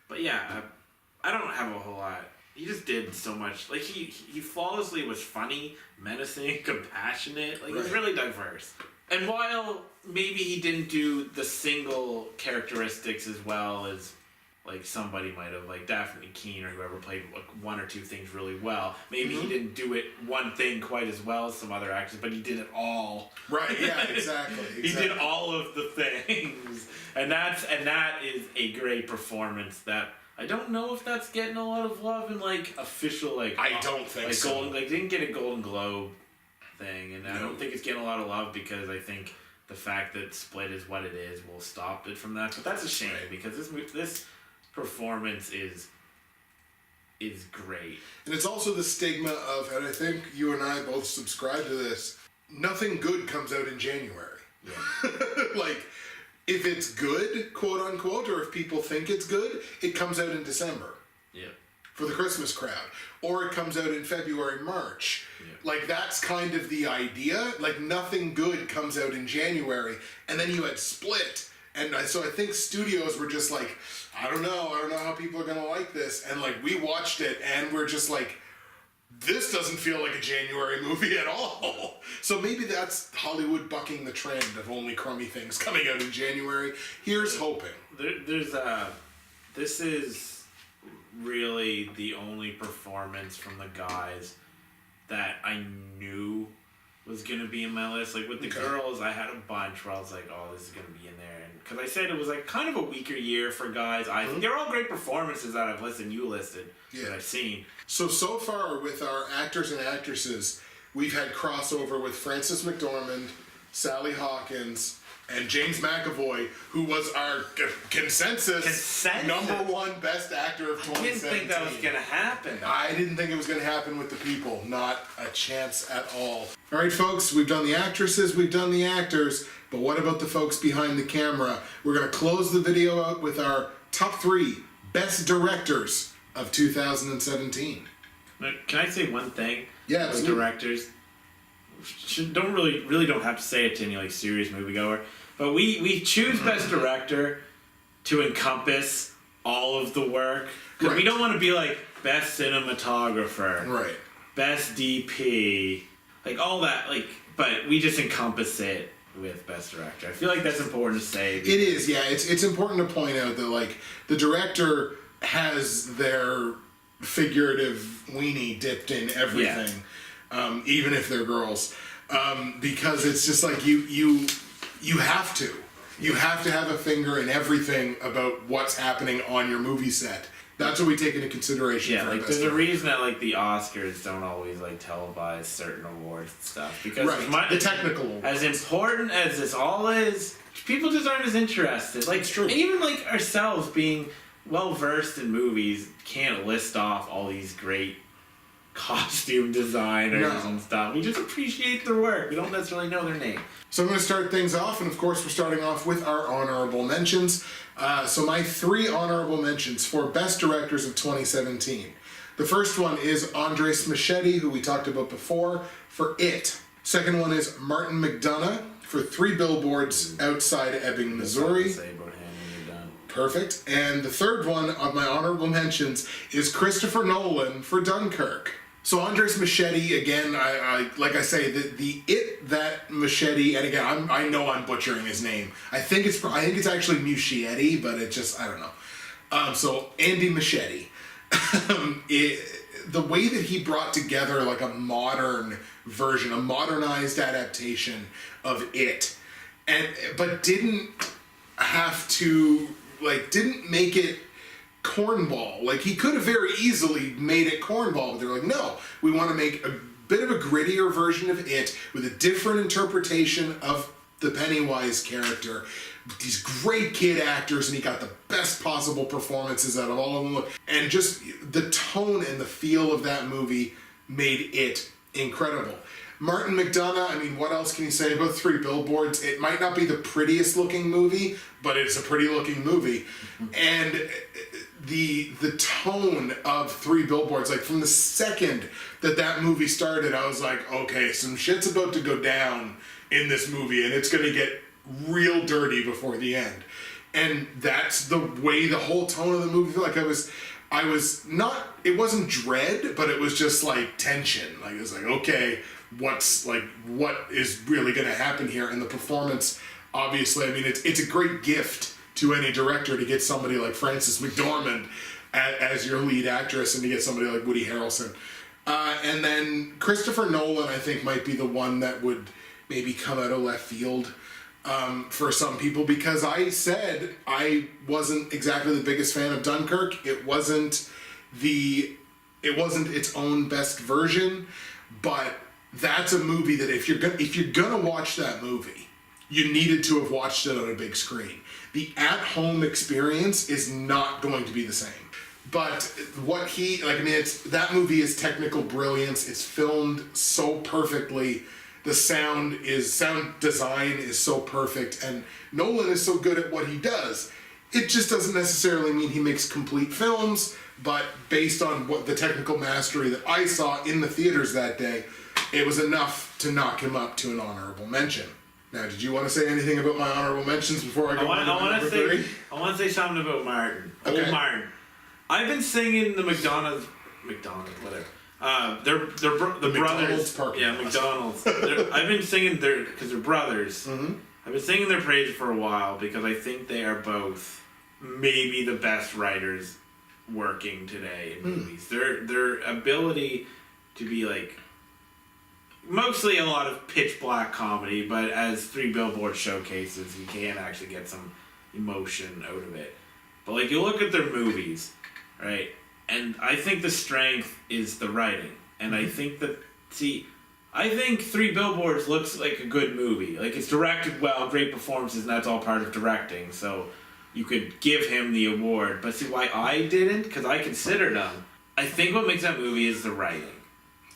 Speaker 2: But yeah, I don't have a whole lot. He just did so much. Like, he flawlessly was funny, menacing, compassionate. Like, he's really diverse. And while maybe he didn't do the single characteristics as well as, like, somebody might have, like Daphne Keane or whoever played like one or two things really well. Maybe he didn't do it one thing quite as well as some other actors, but he did it all.
Speaker 1: Right, yeah, exactly.
Speaker 2: He did all of the things. and that is a great performance that I don't know if that's getting a lot of love in like official like
Speaker 1: I don't think
Speaker 2: like
Speaker 1: so.
Speaker 2: Golden, like didn't get a Golden Globe thing, and I
Speaker 1: No.
Speaker 2: don't think it's getting a lot of love because I think the fact that Split is what it is will stop it from that. But that's a shame because this performance is great.
Speaker 1: And it's also the stigma of, and I think you and I both subscribe to this, nothing good comes out in January.
Speaker 2: Yeah.
Speaker 1: Like, if it's good, quote unquote, or if people think it's good, it comes out in December.
Speaker 2: Yeah.
Speaker 1: For the Christmas crowd. Or it comes out in February, March.
Speaker 2: Yeah.
Speaker 1: Like, that's kind of the idea. Like, nothing good comes out in January. And then you had Split. And so I think studios were just like, I don't know how people are going to like this. And, like, we watched it and we're just like, this doesn't feel like a January movie at all. So maybe that's Hollywood bucking the trend of only crummy things coming out in January. Here's hoping.
Speaker 2: This is really the only performance from the guys that I knew was going to be in my list. Like with the girls, I had a bunch where I was like, oh, this is going to be in there. And because I said it was like kind of a weaker year for guys. I think they're all great performances that I've listed, you listed, that I've seen.
Speaker 1: So far with our actors and actresses, we've had crossover with Frances McDormand, Sally Hawkins, and James McAvoy, who was our consensus #1 best actor of 2017.
Speaker 2: I didn't think that was going to happen.
Speaker 1: I didn't think it was going to happen with the people. Not a chance at all. All right, folks, we've done the actresses, we've done the actors, but what about the folks behind the camera? We're going to close the video out with our top 3 best directors of 2017.
Speaker 2: Can I say one thing?
Speaker 1: Yeah,
Speaker 2: with
Speaker 1: absolutely.
Speaker 2: directors. Don't really don't have to say it to any like serious moviegoer, but we choose best director to encompass all of the work. Because we don't want to be like best cinematographer,
Speaker 1: right?
Speaker 2: Best DP, like all that, like. But we just encompass it with best director. I feel like that's important to say.
Speaker 1: It is, yeah. It's important to point out that like the director has their figurative weenie dipped in everything. Even if they're girls, because it's just like you have to have a finger in everything about what's happening on your movie set. That's what we take into consideration.
Speaker 2: Yeah,
Speaker 1: for
Speaker 2: like there's a reason that like the Oscars don't always like televise certain awards and stuff because
Speaker 1: the technical awards.
Speaker 2: As important as this all is, people just aren't as interested. Like
Speaker 1: it's true.
Speaker 2: Even like ourselves being well versed in movies can't list off all these great costume designers and stuff. We just appreciate their work. We don't necessarily know their name.
Speaker 1: So I'm going to start things off, and of course we're starting off with our honorable mentions. So my 3 honorable mentions for best directors of 2017. The first one is Andres Muschietti, who we talked about before, for It. Second one is Martin McDonagh for 3 Billboards Outside Ebbing, Missouri. Perfect. And the third one of my honorable mentions is Christopher Nolan for Dunkirk. So Andres Muschietti, again, I like I say, the It that Muschietti, and again, I know I'm butchering his name. I think it's actually Muschietti, but it just, I don't know. So Andy Muschietti, the way that he brought together like a modern version, a modernized adaptation of It, but didn't have to, like, didn't make it cornball. Like, he could have very easily made it cornball, but they're like, no, we want to make a bit of a grittier version of It with a different interpretation of the Pennywise character. These great kid actors, and he got the best possible performances out of all of them. And just the tone and the feel of that movie made It incredible. Martin McDonagh, I mean, what else can you say about 3 Billboards? It might not be the prettiest looking movie, but it's a pretty looking movie. And the tone of 3 Billboards, like from the second that movie started, I was like, okay, some shit's about to go down in this movie, and it's going to get real dirty before the end. And that's the way the whole tone of the movie, like I was not, it wasn't dread, but it was just like tension. Like, it was like, okay, what is really going to happen here? And the performance, obviously, I mean, it's a great gift to any director to get somebody like Frances McDormand as your lead actress, and to get somebody like Woody Harrelson. And then Christopher Nolan, I think, might be the one that would maybe come out of left field. for some people, because I said I wasn't exactly the biggest fan of Dunkirk. It wasn't its own best version, but that's a movie that if you're gonna watch that movie, you needed to have watched it on a big screen. The at-home experience is not going to be the same. But what that movie is technical brilliance. It's filmed so perfectly. The sound design is so perfect, and Nolan is so good at what he does. It just doesn't necessarily mean he makes complete films, but based on what the technical mastery that I saw in the theaters that day, it was enough to knock him up to an honorable mention. Now, did you want to say anything about my honorable mentions before I go on to number three?
Speaker 2: I want to say something about Martin.
Speaker 1: Okay.
Speaker 2: Old Martin. I've been singing the McDonald's, whatever. The brothers.
Speaker 1: Parking
Speaker 2: Yeah,
Speaker 1: lot.
Speaker 2: McDonald's. I've been singing because they're brothers.
Speaker 1: Mm-hmm.
Speaker 2: I've been singing their praise for a while because I think they are both maybe the best writers working today in movies. Their ability to be like mostly a lot of pitch black comedy, but as Three Billboards showcases, you can actually get some emotion out of it. But like you look at their movies, right? And I think the strength is the writing. And I think I think Three Billboards looks like a good movie. Like it's directed well, great performances, and that's all part of directing. So you could give him the award. But see why I didn't? Because I considered him. I think what makes that movie is the writing.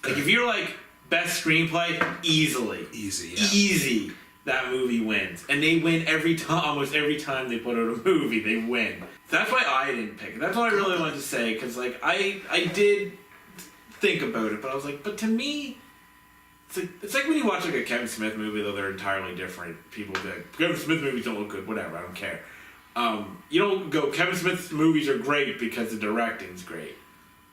Speaker 2: Like if you're like best screenplay, easy, that movie wins. And they win every time, almost every time they put out a movie, they win. That's why I didn't pick it. That's all I really wanted to say, because like I did think about it, but I was like, but to me, it's like when you watch like a Kevin Smith movie, though they're entirely different. People be like, Kevin Smith movies don't look good, whatever, I don't care. You don't go, Kevin Smith's movies are great because the directing's great.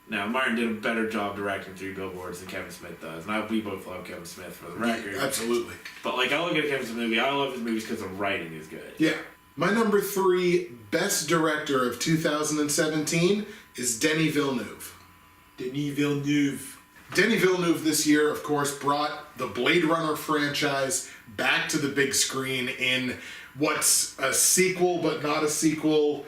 Speaker 2: Now, Martin did a better job directing Three Billboards than Kevin Smith does. And we both love Kevin Smith for the record.
Speaker 1: Yeah, absolutely.
Speaker 2: But like, I look at a Kevin Smith movie, I love his movies because the writing is good.
Speaker 1: Yeah. My number 3 best director of 2017 is Denis Villeneuve. Denis Villeneuve this year, of course, brought the Blade Runner franchise back to the big screen in what's a sequel but not a sequel.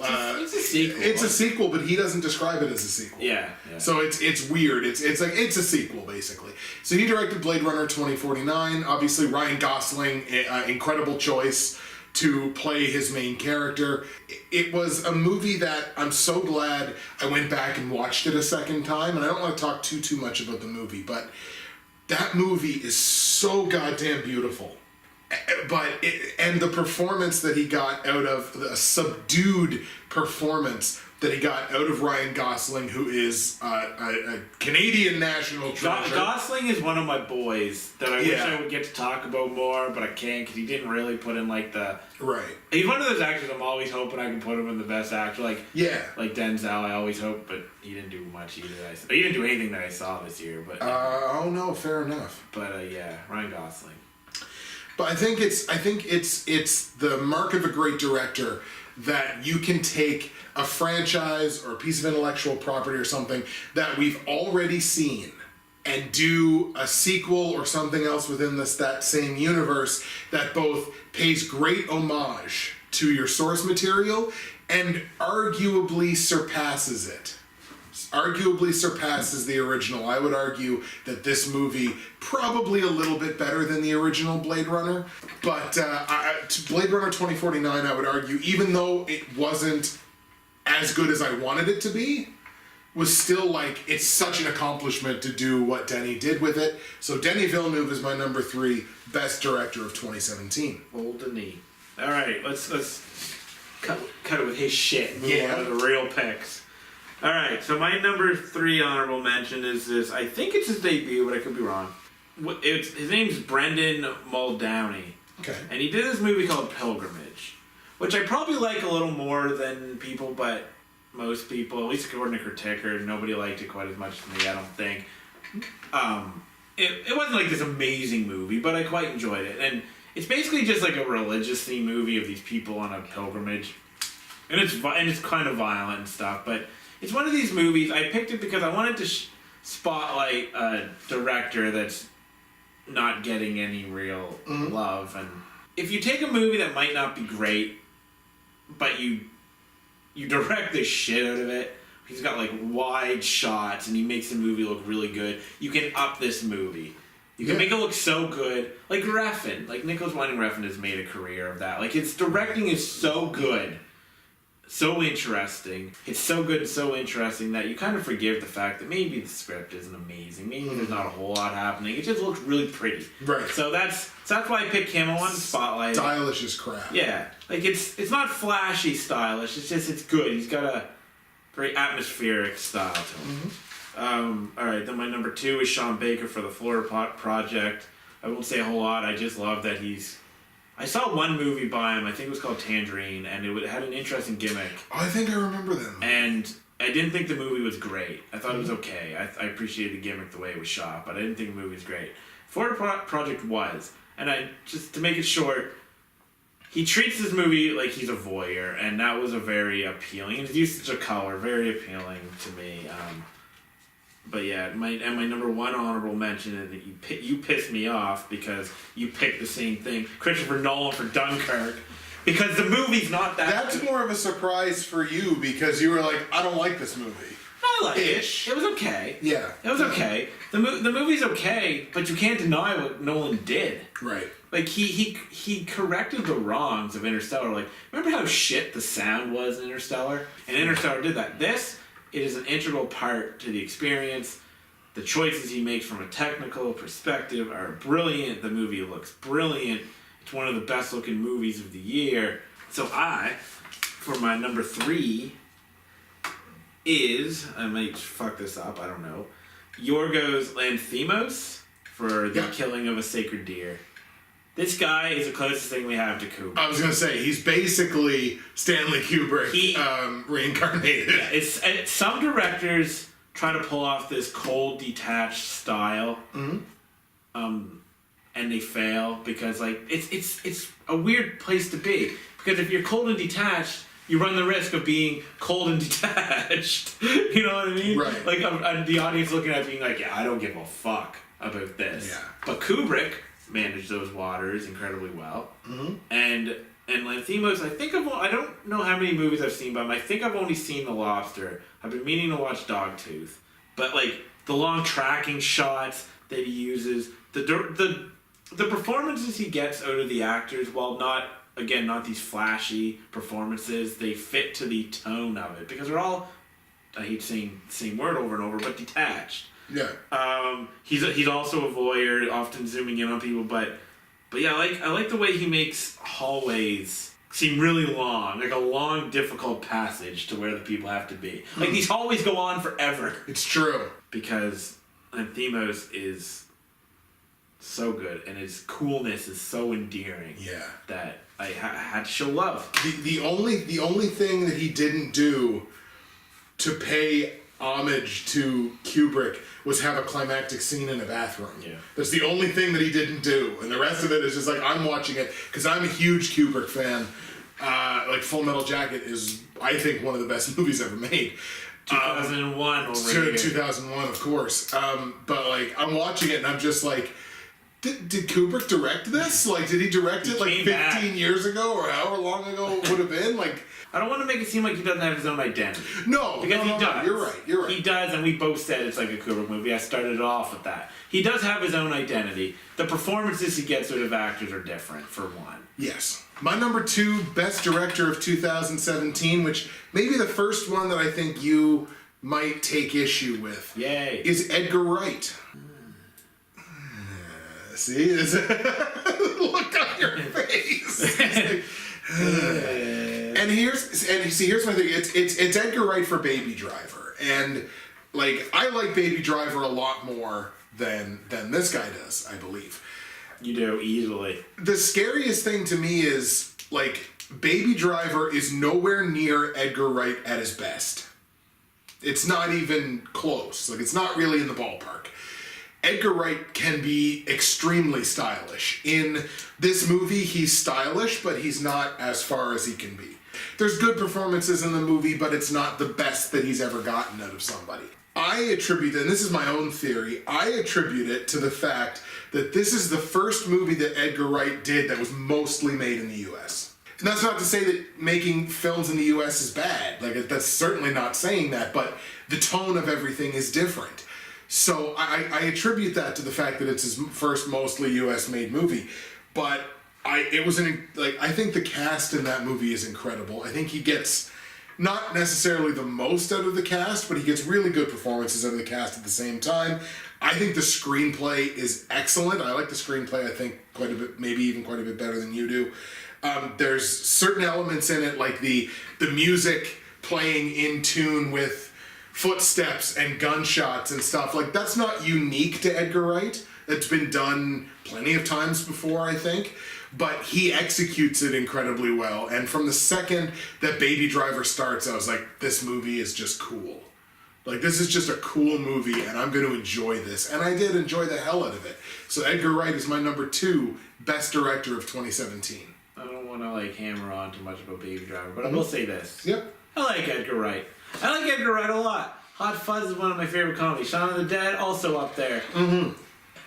Speaker 2: It's a sequel.
Speaker 1: It's a sequel, but he doesn't describe it as a sequel.
Speaker 2: Yeah.
Speaker 1: So it's weird. It's like it's a sequel basically. So he directed Blade Runner 2049. Obviously, Ryan Gosling, incredible choice to play his main character. It was a movie that I'm so glad I went back and watched it a second time. And I don't want to talk too much about the movie, but that movie is so goddamn beautiful. And the performance that he got out of the subdued performance that he got out of Ryan Gosling, who is a Canadian national treasure.
Speaker 2: Gosling is one of my boys that I wish I would get to talk about more, but I can't because he didn't really put in like the
Speaker 1: right.
Speaker 2: He's one of those actors I'm always hoping I can put him in the best actor, like Denzel. I always hope, but he didn't do much either. He didn't do anything that I saw this year. But
Speaker 1: oh no, fair enough.
Speaker 2: But Ryan Gosling.
Speaker 1: But I think it's the mark of a great director that you can take a franchise or a piece of intellectual property or something that we've already seen and do a sequel or something else within that same universe that both pays great homage to your source material and arguably surpasses it. Arguably surpasses the original. I would argue that this movie probably a little bit better than the original Blade Runner, but Blade Runner 2049, I would argue, even though it wasn't as good as I wanted it to be, was still like, it's such an accomplishment to do what Denis did with it. So Denis Villeneuve is my number 3 best director of 2017.
Speaker 2: Old Denis. All right, let's cut it with his shit. Move on to the real picks. All right, so my number 3 honorable mention is this. I think it's his debut, but I could be wrong. His name's Brendan Muldowney.
Speaker 1: Okay.
Speaker 2: And he did this movie called Pilgrimage, which I probably like a little more than people, but most people, at least according to Criticker, nobody liked it quite as much as me, I don't think. It wasn't like this amazing movie, but I quite enjoyed it. And it's basically just like a religious theme movie of these people on a pilgrimage. And it's kind of violent and stuff, but it's one of these movies. I picked it because I wanted to spotlight a director that's not getting any real love, and if you take a movie that might not be great, but you direct the shit out of it, he's got like wide shots and he makes the movie look really good, you can up this movie. You can make it look so good. Like Refn. Like Nicholas Winding Refn has made a career of that. Like his directing is so good. So interesting. It's so good and so interesting that you kind of forgive the fact that maybe the script isn't amazing. Maybe there's not a whole lot happening. It just looks really pretty.
Speaker 1: Right.
Speaker 2: So that's why I picked him. I wanted the spotlight.
Speaker 1: Stylish as crap.
Speaker 2: Yeah. Like it's not flashy stylish. It's just it's good. He's got a very atmospheric style to him. All right, then my number 2 is Sean Baker for the Florida Project. I won't say a whole lot. I just love that I saw one movie by him. I think it was called Tangerine, and it had an interesting gimmick.
Speaker 1: Oh, I think I remember them.
Speaker 2: And I didn't think the movie was great. I thought it was okay. I appreciated the gimmick, the way it was shot, but I didn't think the movie was great. Florida Project was, and just to make it short, he treats this movie like he's a voyeur, and that was a very appealing. His usage of color, very appealing to me. But yeah, my number 1 honorable mention is that you pissed me off because you picked the same thing, Christopher Nolan for Dunkirk, because the movie's not that.
Speaker 1: That's
Speaker 2: good.
Speaker 1: more of a surprise for you because you were like, I don't like this movie.
Speaker 2: I like
Speaker 1: Ish.
Speaker 2: it. It was okay.
Speaker 1: Yeah.
Speaker 2: It was okay. The movie's okay, but you can't deny what Nolan did.
Speaker 1: Right.
Speaker 2: Like he corrected the wrongs of Interstellar. Like, remember how shit the sound was in Interstellar? And Interstellar did that. It is an integral part to the experience. The choices he makes from a technical perspective are brilliant. The movie looks brilliant. It's one of the best looking movies of the year. So for my number 3 is, I might fuck this up, I don't know, Yorgos Lanthimos for The Killing of a Sacred Deer. This guy is the closest thing we have to Kubrick.
Speaker 1: I was going to say, he's basically Stanley Kubrick reincarnated.
Speaker 2: Yeah, it's some directors try to pull off this cold, detached style, and they fail because like it's a weird place to be. Because if you're cold and detached, you run the risk of being cold and detached. You know what I mean?
Speaker 1: Right.
Speaker 2: Like the audience looking at it being like, yeah, I don't give a fuck about this.
Speaker 1: Yeah.
Speaker 2: But Kubrick managed those waters incredibly well. And Lanthimos, I don't know how many movies I've seen by him. I think I've only seen The Lobster. I've been meaning to watch Dogtooth. But like the long tracking shots that he uses, the performances he gets out of the actors, while not these flashy performances, they fit to the tone of it because they're all, I hate saying the same word over and over, but detached.
Speaker 1: Yeah.
Speaker 2: He's also a voyeur, often zooming in on people, but yeah, I like the way he makes hallways seem really long, like a long, difficult passage to where the people have to be. Like these hallways go on forever.
Speaker 1: It's true.
Speaker 2: Because Lanthimos is so good, and his coolness is so endearing.
Speaker 1: Yeah.
Speaker 2: That I had to show love.
Speaker 1: The only thing that he didn't do to pay homage to Kubrick was have a climactic scene in a bathroom.
Speaker 2: Yeah.
Speaker 1: That's the only thing that he didn't do. And the rest of it is just like, I'm watching it because I'm a huge Kubrick fan. Like Full Metal Jacket is, I think, one of the best movies ever made.
Speaker 2: 2001 over here.
Speaker 1: 2001, of course. But like, I'm watching it and I'm just like, did Kubrick direct this? Like, did he direct it like 15 years ago or however long ago it would have been? Like,
Speaker 2: I don't want to make it seem like he doesn't have his own identity.
Speaker 1: No,
Speaker 2: because he does.
Speaker 1: No, you're right.
Speaker 2: He does, and we both said it's like a Kubrick movie. I started off with that. He does have his own identity. The performances he gets out of actors are different, for one.
Speaker 1: Yes. My number 2, Best Director of 2017, which may be the first one that I think you might take issue with.
Speaker 2: Yay.
Speaker 1: Is Edgar Wright. See? There's a look on your face. And here's my thing. It's Edgar Wright for Baby Driver, and like I like Baby Driver a lot more than this guy does. I believe.
Speaker 2: You do easily.
Speaker 1: The scariest thing to me is like Baby Driver is nowhere near Edgar Wright at his best. It's not even close. Like it's not really in the ballpark. Edgar Wright can be extremely stylish. In this movie, he's stylish, but he's not as far as he can be. There's good performances in the movie, but it's not the best that he's ever gotten out of somebody. I attribute, and this is my own theory, I attribute it to the fact that this is the first movie that Edgar Wright did that was mostly made in the U.S. And that's not to say that making films in the U.S. is bad. Like, that's certainly not saying that, but the tone of everything is different. So I attribute that to the fact that it's his first mostly U.S. made movie. But I think the cast in that movie is incredible. I think he gets not necessarily the most out of the cast, but he gets really good performances out of the cast at the same time. I think the screenplay is excellent. I like the screenplay, I think, quite a bit, maybe even quite a bit better than you do. There's certain elements in it, like the music playing in tune with footsteps and gunshots and stuff. Like, that's not unique to Edgar Wright. It's been done plenty of times before, I think. But he executes it incredibly well. And from the second that Baby Driver starts, I was like, this movie is just cool. Like, this is just a cool movie, and I'm going to enjoy this. And I did enjoy the hell out of it. So Edgar Wright is my number 2 best director of 2017.
Speaker 2: I don't want to, like, hammer on too much about Baby Driver, but I will say this.
Speaker 1: Yep.
Speaker 2: I like Edgar Wright. I like Edgar Wright a lot. Hot Fuzz is one of my favorite comedies. Shaun of the Dead, also up there.
Speaker 1: Mm-hmm.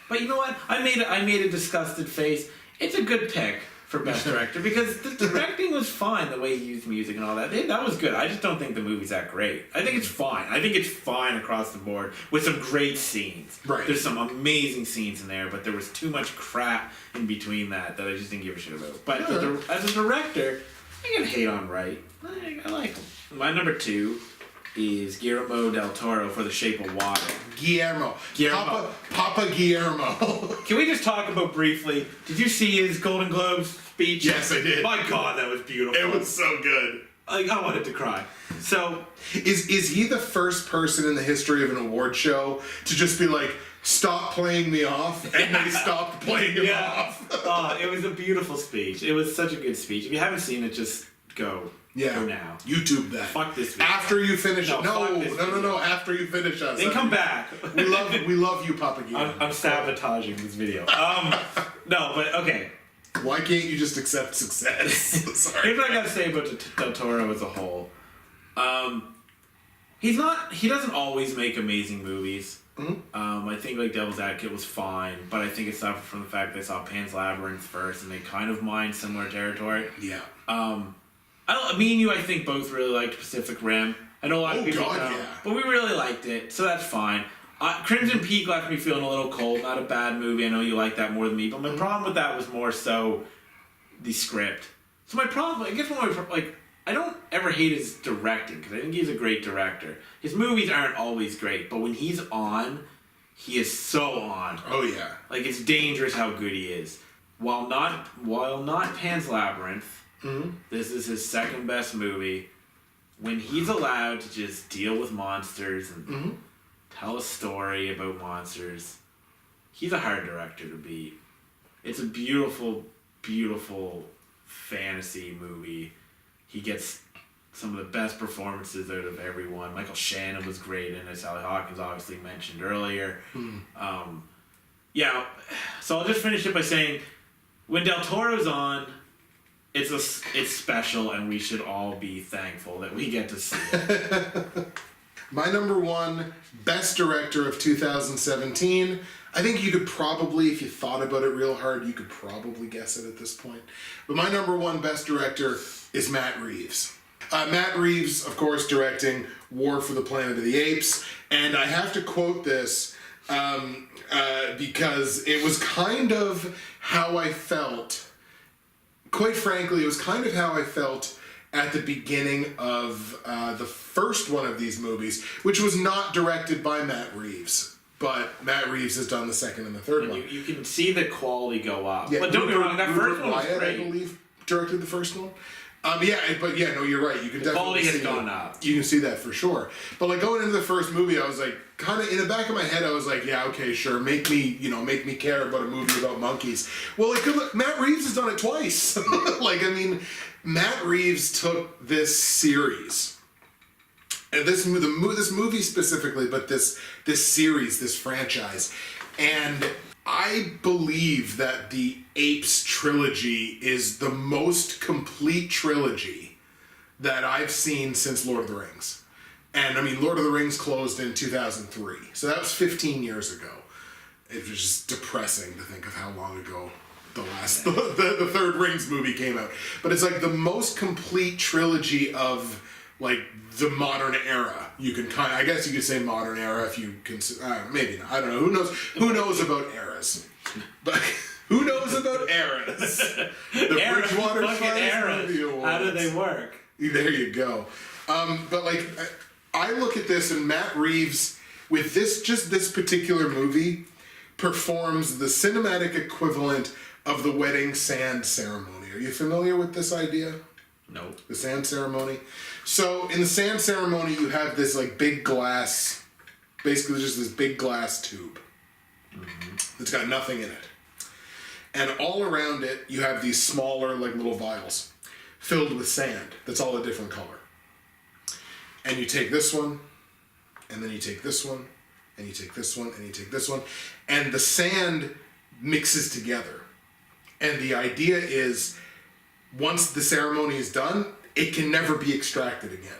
Speaker 2: But you know what? I made a disgusted face. It's a good pick for best director because the directing was fine, the way he used music and all that. That was good. I just don't think the movie's that great. I think it's fine. I think it's fine across the board with some great scenes.
Speaker 1: Right.
Speaker 2: There's some amazing scenes in there, but there was too much crap in between that I just didn't give a shit about. But as a director, I can hate on Wright. I like him. My number 2 is Guillermo del Toro for The Shape of Water.
Speaker 1: Guillermo. Papa Guillermo.
Speaker 2: Can we just talk about briefly, did you see his Golden Globes speech?
Speaker 1: Yes, I did.
Speaker 2: My God, that was beautiful.
Speaker 1: It was so good.
Speaker 2: Like, I wanted to cry. So,
Speaker 1: is he the first person in the history of an award show to just be like, stop playing me off, and they stopped playing him off?
Speaker 2: It was a beautiful speech. It was such a good speech. If you haven't seen it, just go.
Speaker 1: Yeah.
Speaker 2: Go now.
Speaker 1: YouTube that.
Speaker 2: Fuck this video.
Speaker 1: After you finish it.
Speaker 2: No.
Speaker 1: No. After you finish us.
Speaker 2: Then come back.
Speaker 1: We love you, Papa Guillermo.
Speaker 2: I'm sabotaging this video. No, but okay.
Speaker 1: Why can't you just accept success? Sorry.
Speaker 2: Here's what I gotta say about Del Toro as a whole. He doesn't always make amazing movies.
Speaker 1: Mm-hmm.
Speaker 2: I think like Devil's Advocate was fine, but I think it suffered from the fact they saw Pan's Labyrinth first and they kind of mined similar territory.
Speaker 1: Yeah.
Speaker 2: Me and you, I think, both really liked Pacific Rim. I know a lot of people don't,
Speaker 1: yeah.
Speaker 2: but we really liked it, so that's fine. Crimson Peak left me feeling a little cold. Not a bad movie. I know you like that more than me, but my problem with that was more so the script. So my problem, I don't ever hate his directing because I think he's a great director. His movies aren't always great, but when he's on, he is so on.
Speaker 1: Oh yeah.
Speaker 2: Like, it's dangerous how good he is. While not Pan's Labyrinth.
Speaker 1: Mm-hmm.
Speaker 2: This is his second best movie. When he's allowed to just deal with monsters and tell a story about monsters, he's a hard director to beat. It's a beautiful, beautiful fantasy movie. He gets some of the best performances out of everyone. Michael Shannon was great in it. Sally Hawkins obviously mentioned earlier. So I'll just finish it by saying, when Del Toro's on, it's special, and we should all be thankful that we get to see it.
Speaker 1: My number 1 best director of 2017. I think you could probably, if you thought about it real hard, you could probably guess it at this point. But my number 1 best director is Matt Reeves. Matt Reeves, of course, directing War for the Planet of the Apes. And I have to quote this because it was kind of how I felt. Quite frankly, it was kind of how I felt at the beginning of the first one of these movies, which was not directed by Matt Reeves. But Matt Reeves has done the second and the third one.
Speaker 2: You can see the quality go up.
Speaker 1: Yeah,
Speaker 2: but don't get me wrong, that first one was
Speaker 1: Wyatt,
Speaker 2: great.
Speaker 1: I believe, directed the first one. You're right. You can definitely
Speaker 2: quality has
Speaker 1: see
Speaker 2: gone up.
Speaker 1: You can see that for sure. But like going into the first movie, I was like, kind of in the back of my head, I was like, yeah, okay, sure, make me care about a movie about monkeys. Well, Matt Reeves has done it twice. Matt Reeves took this series, and this movie specifically, but this series, this franchise, and I believe that the Apes trilogy is the most complete trilogy that I've seen since Lord of the Rings. And I mean, Lord of the Rings closed in 2003, so that was 15 years ago. It was just depressing to think of how long ago the third Rings movie came out. But it's like the most complete trilogy of like the modern era. You can I guess you could say modern era if you can. Maybe not. I don't know. Who knows about eras? But who knows about eras? The BridgewatersFinest Movie Awards.
Speaker 2: How do they work?
Speaker 1: There you go. But like, I look at this and Matt Reeves with this particular movie performs the cinematic equivalent of the wedding sand ceremony. Are you familiar with this idea?
Speaker 2: No.
Speaker 1: The sand ceremony. So in the sand ceremony, you have this like big glass, basically just this big glass tube that's got nothing in it. And all around it, you have these smaller like little vials filled with sand that's all a different color. And you take this one, and then you take this one, and you take this one, and you take this one, and the sand mixes together. And the idea is, once the ceremony is done, it can never be extracted again.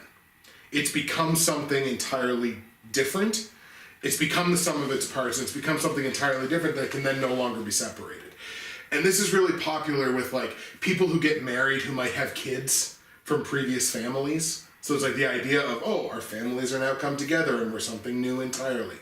Speaker 1: It's become something entirely different. It's become the sum of its parts, and it's become something entirely different that can then no longer be separated. And this is really popular with like people who get married who might have kids from previous families. So it's like the idea of, oh, our families are now come together and we're something new entirely.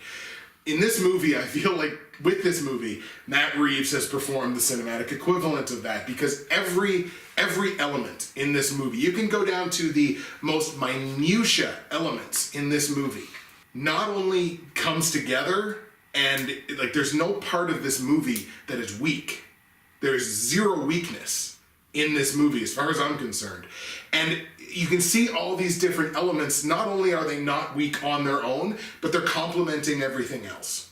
Speaker 1: In this movie, I feel like with this movie, Matt Reeves has performed the cinematic equivalent of that, because every element in this movie, you can go down to the most minutia elements in this movie, not only comes together, and like there's no part of this movie that is weak. There's zero weakness in this movie as far as I'm concerned. And you can see all these different elements. Not only are they not weak on their own, but they're complementing everything else.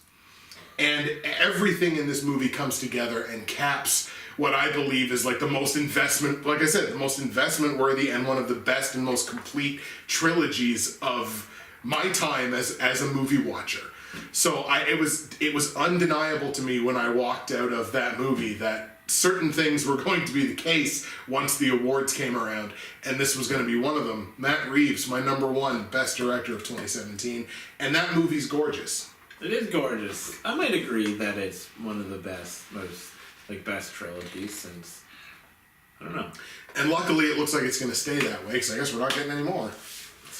Speaker 1: And everything in this movie comes together and caps what I believe is like the most investment, like I said, the most investment worthy and one of the best and most complete trilogies of my time as a movie watcher. So it was undeniable to me when I walked out of that movie that certain things were going to be the case once the awards came around, and this was going to be one of them. Matt Reeves, my number one best director of 2017, and that movie's gorgeous.
Speaker 2: It is gorgeous. I might agree that it's one of the best trilogies since, I don't know.
Speaker 1: And luckily it looks like it's going to stay that way, because I guess we're not getting any more.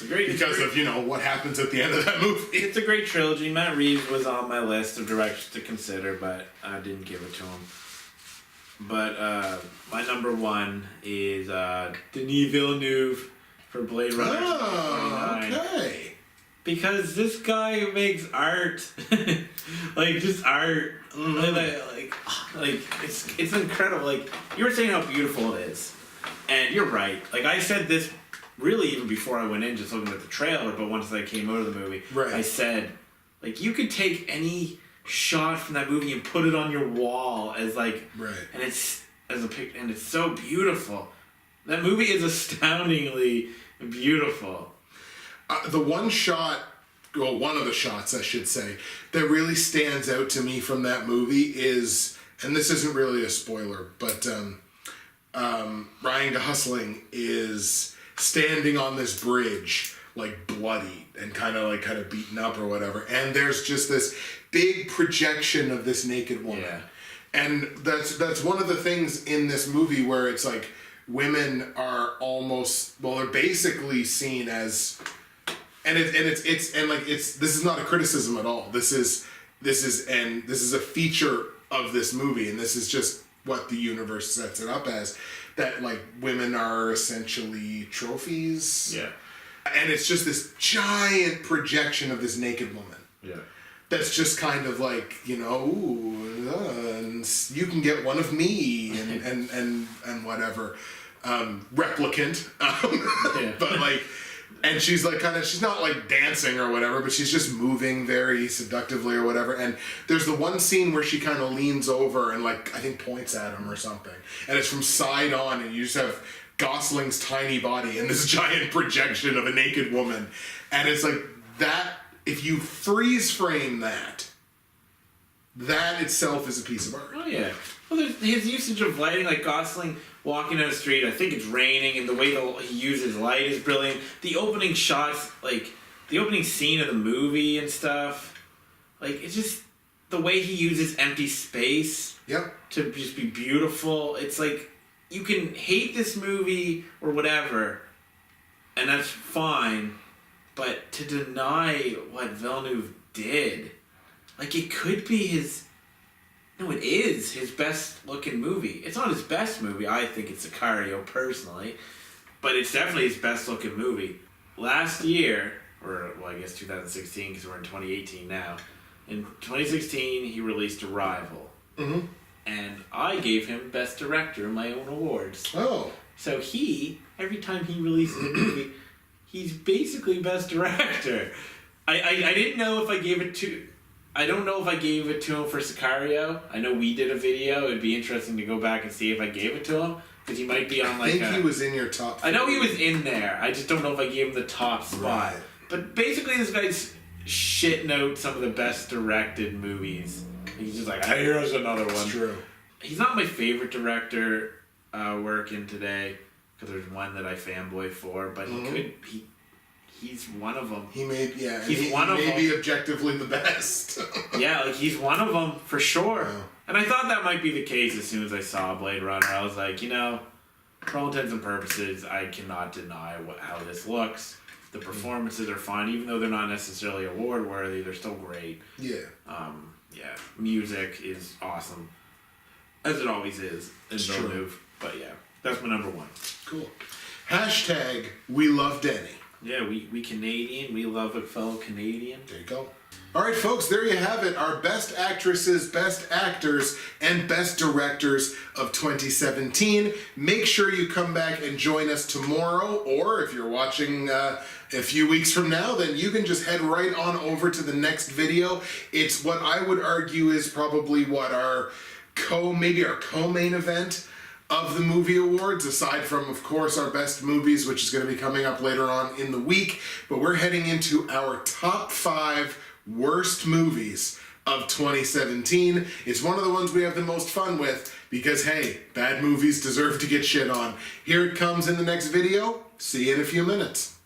Speaker 1: Because of, what happens at the end of that movie.
Speaker 2: It's a great trilogy. Matt Reeves was on my list of directors to consider, but I didn't give it to him. But my number one is Denis Villeneuve for Blade Runner 2049.
Speaker 1: Okay.
Speaker 2: Because this guy makes art, like just art, like it's incredible. Like you were saying how beautiful it is, and you're right. Like I said this really even before I went in, just looking at the trailer. But once I came out of the movie,
Speaker 1: right.
Speaker 2: I said, like you could take any shot from that movie and put it on your wall as like,
Speaker 1: right.
Speaker 2: And it's as a pic, and it's so beautiful. That movie is astoundingly beautiful.
Speaker 1: The one shot, well, one of the shots, I should say, that really stands out to me from that movie is, and this isn't really a spoiler, but Ryan Gosling is standing on this bridge, like bloody and kind of beaten up or whatever, and there's just this big projection of this naked woman.
Speaker 2: Yeah.
Speaker 1: And that's one of the things in this movie where it's like women are almost, well, they're basically seen as, this is not a criticism at all. This is a feature of this movie, and this is just what the universe sets it up as, that like women are essentially trophies.
Speaker 2: Yeah.
Speaker 1: And it's just this giant projection of this naked woman.
Speaker 2: Yeah.
Speaker 1: That's just kind of like, and you can get one of me and whatever, replicant.
Speaker 2: Yeah.
Speaker 1: But like, and she's like she's not like dancing or whatever, but she's just moving very seductively or whatever. And there's the one scene where she kind of leans over and like, I think points at him or something. And it's from side on, and you just have Gosling's tiny body and this giant projection of a naked woman. And it's like that, if you freeze frame that itself is a piece of art.
Speaker 2: Oh yeah. Well, there's his usage of lighting, like Gosling walking down the street. I think it's raining, and the way he uses light is brilliant. The opening shots, like the opening scene of the movie and stuff, like it's just the way he uses empty space to just be beautiful. It's like you can hate this movie or whatever, and that's fine, but to deny what Villeneuve did, like it could be his. No, it is his best looking movie. It's not his best movie. I think it's Sicario personally, but it's definitely his best looking movie. Last year, or well, I guess 2016 because we're in 2018 now. In 2016, he released Arrival, and I gave him Best Director in my own awards.
Speaker 1: Oh,
Speaker 2: so every time he releases a movie, he's basically Best Director. I didn't know if I gave it to. I don't know if I gave it to him for Sicario. I know we did a video. It'd be interesting to go back and see if I gave it to him. Because he might be on like
Speaker 1: I think he was in your top 3.
Speaker 2: I know he was in there. I just don't know if I gave him the top spot. Right. But basically this guy's shitting out some of the best directed movies. He's just like, hey, here's another one.
Speaker 1: It's true.
Speaker 2: He's not my favorite director working today. Because there's one that I fanboy for. But he's one of them.
Speaker 1: He may,
Speaker 2: he's one of them.
Speaker 1: Maybe objectively the best.
Speaker 2: Yeah, like he's one of them for sure.
Speaker 1: Wow.
Speaker 2: And I thought that might be the case as soon as I saw Blade Runner. I was like, for all intents and purposes, I cannot deny how this looks. The performances are fine, even though they're not necessarily award worthy. They're still great.
Speaker 1: Yeah.
Speaker 2: Music is awesome, as it always is in Villeneuve. But yeah, that's my number 1.
Speaker 1: Cool. Hashtag we love Denny.
Speaker 2: Yeah, we Canadian. We love a fellow Canadian.
Speaker 1: There you go. All right, folks, there you have it. Our best actresses, best actors, and best directors of 2017. Make sure you come back and join us tomorrow, or if you're watching a few weeks from now, then you can just head right on over to the next video. It's what I would argue is probably what our co-main event of the movie awards, aside from, of course, our best movies, which is going to be coming up later on in the week. But we're heading into our top 5 worst movies of 2017. It's one of the ones we have the most fun with because, hey, bad movies deserve to get shit on. Here it comes in the next video. See you in a few minutes.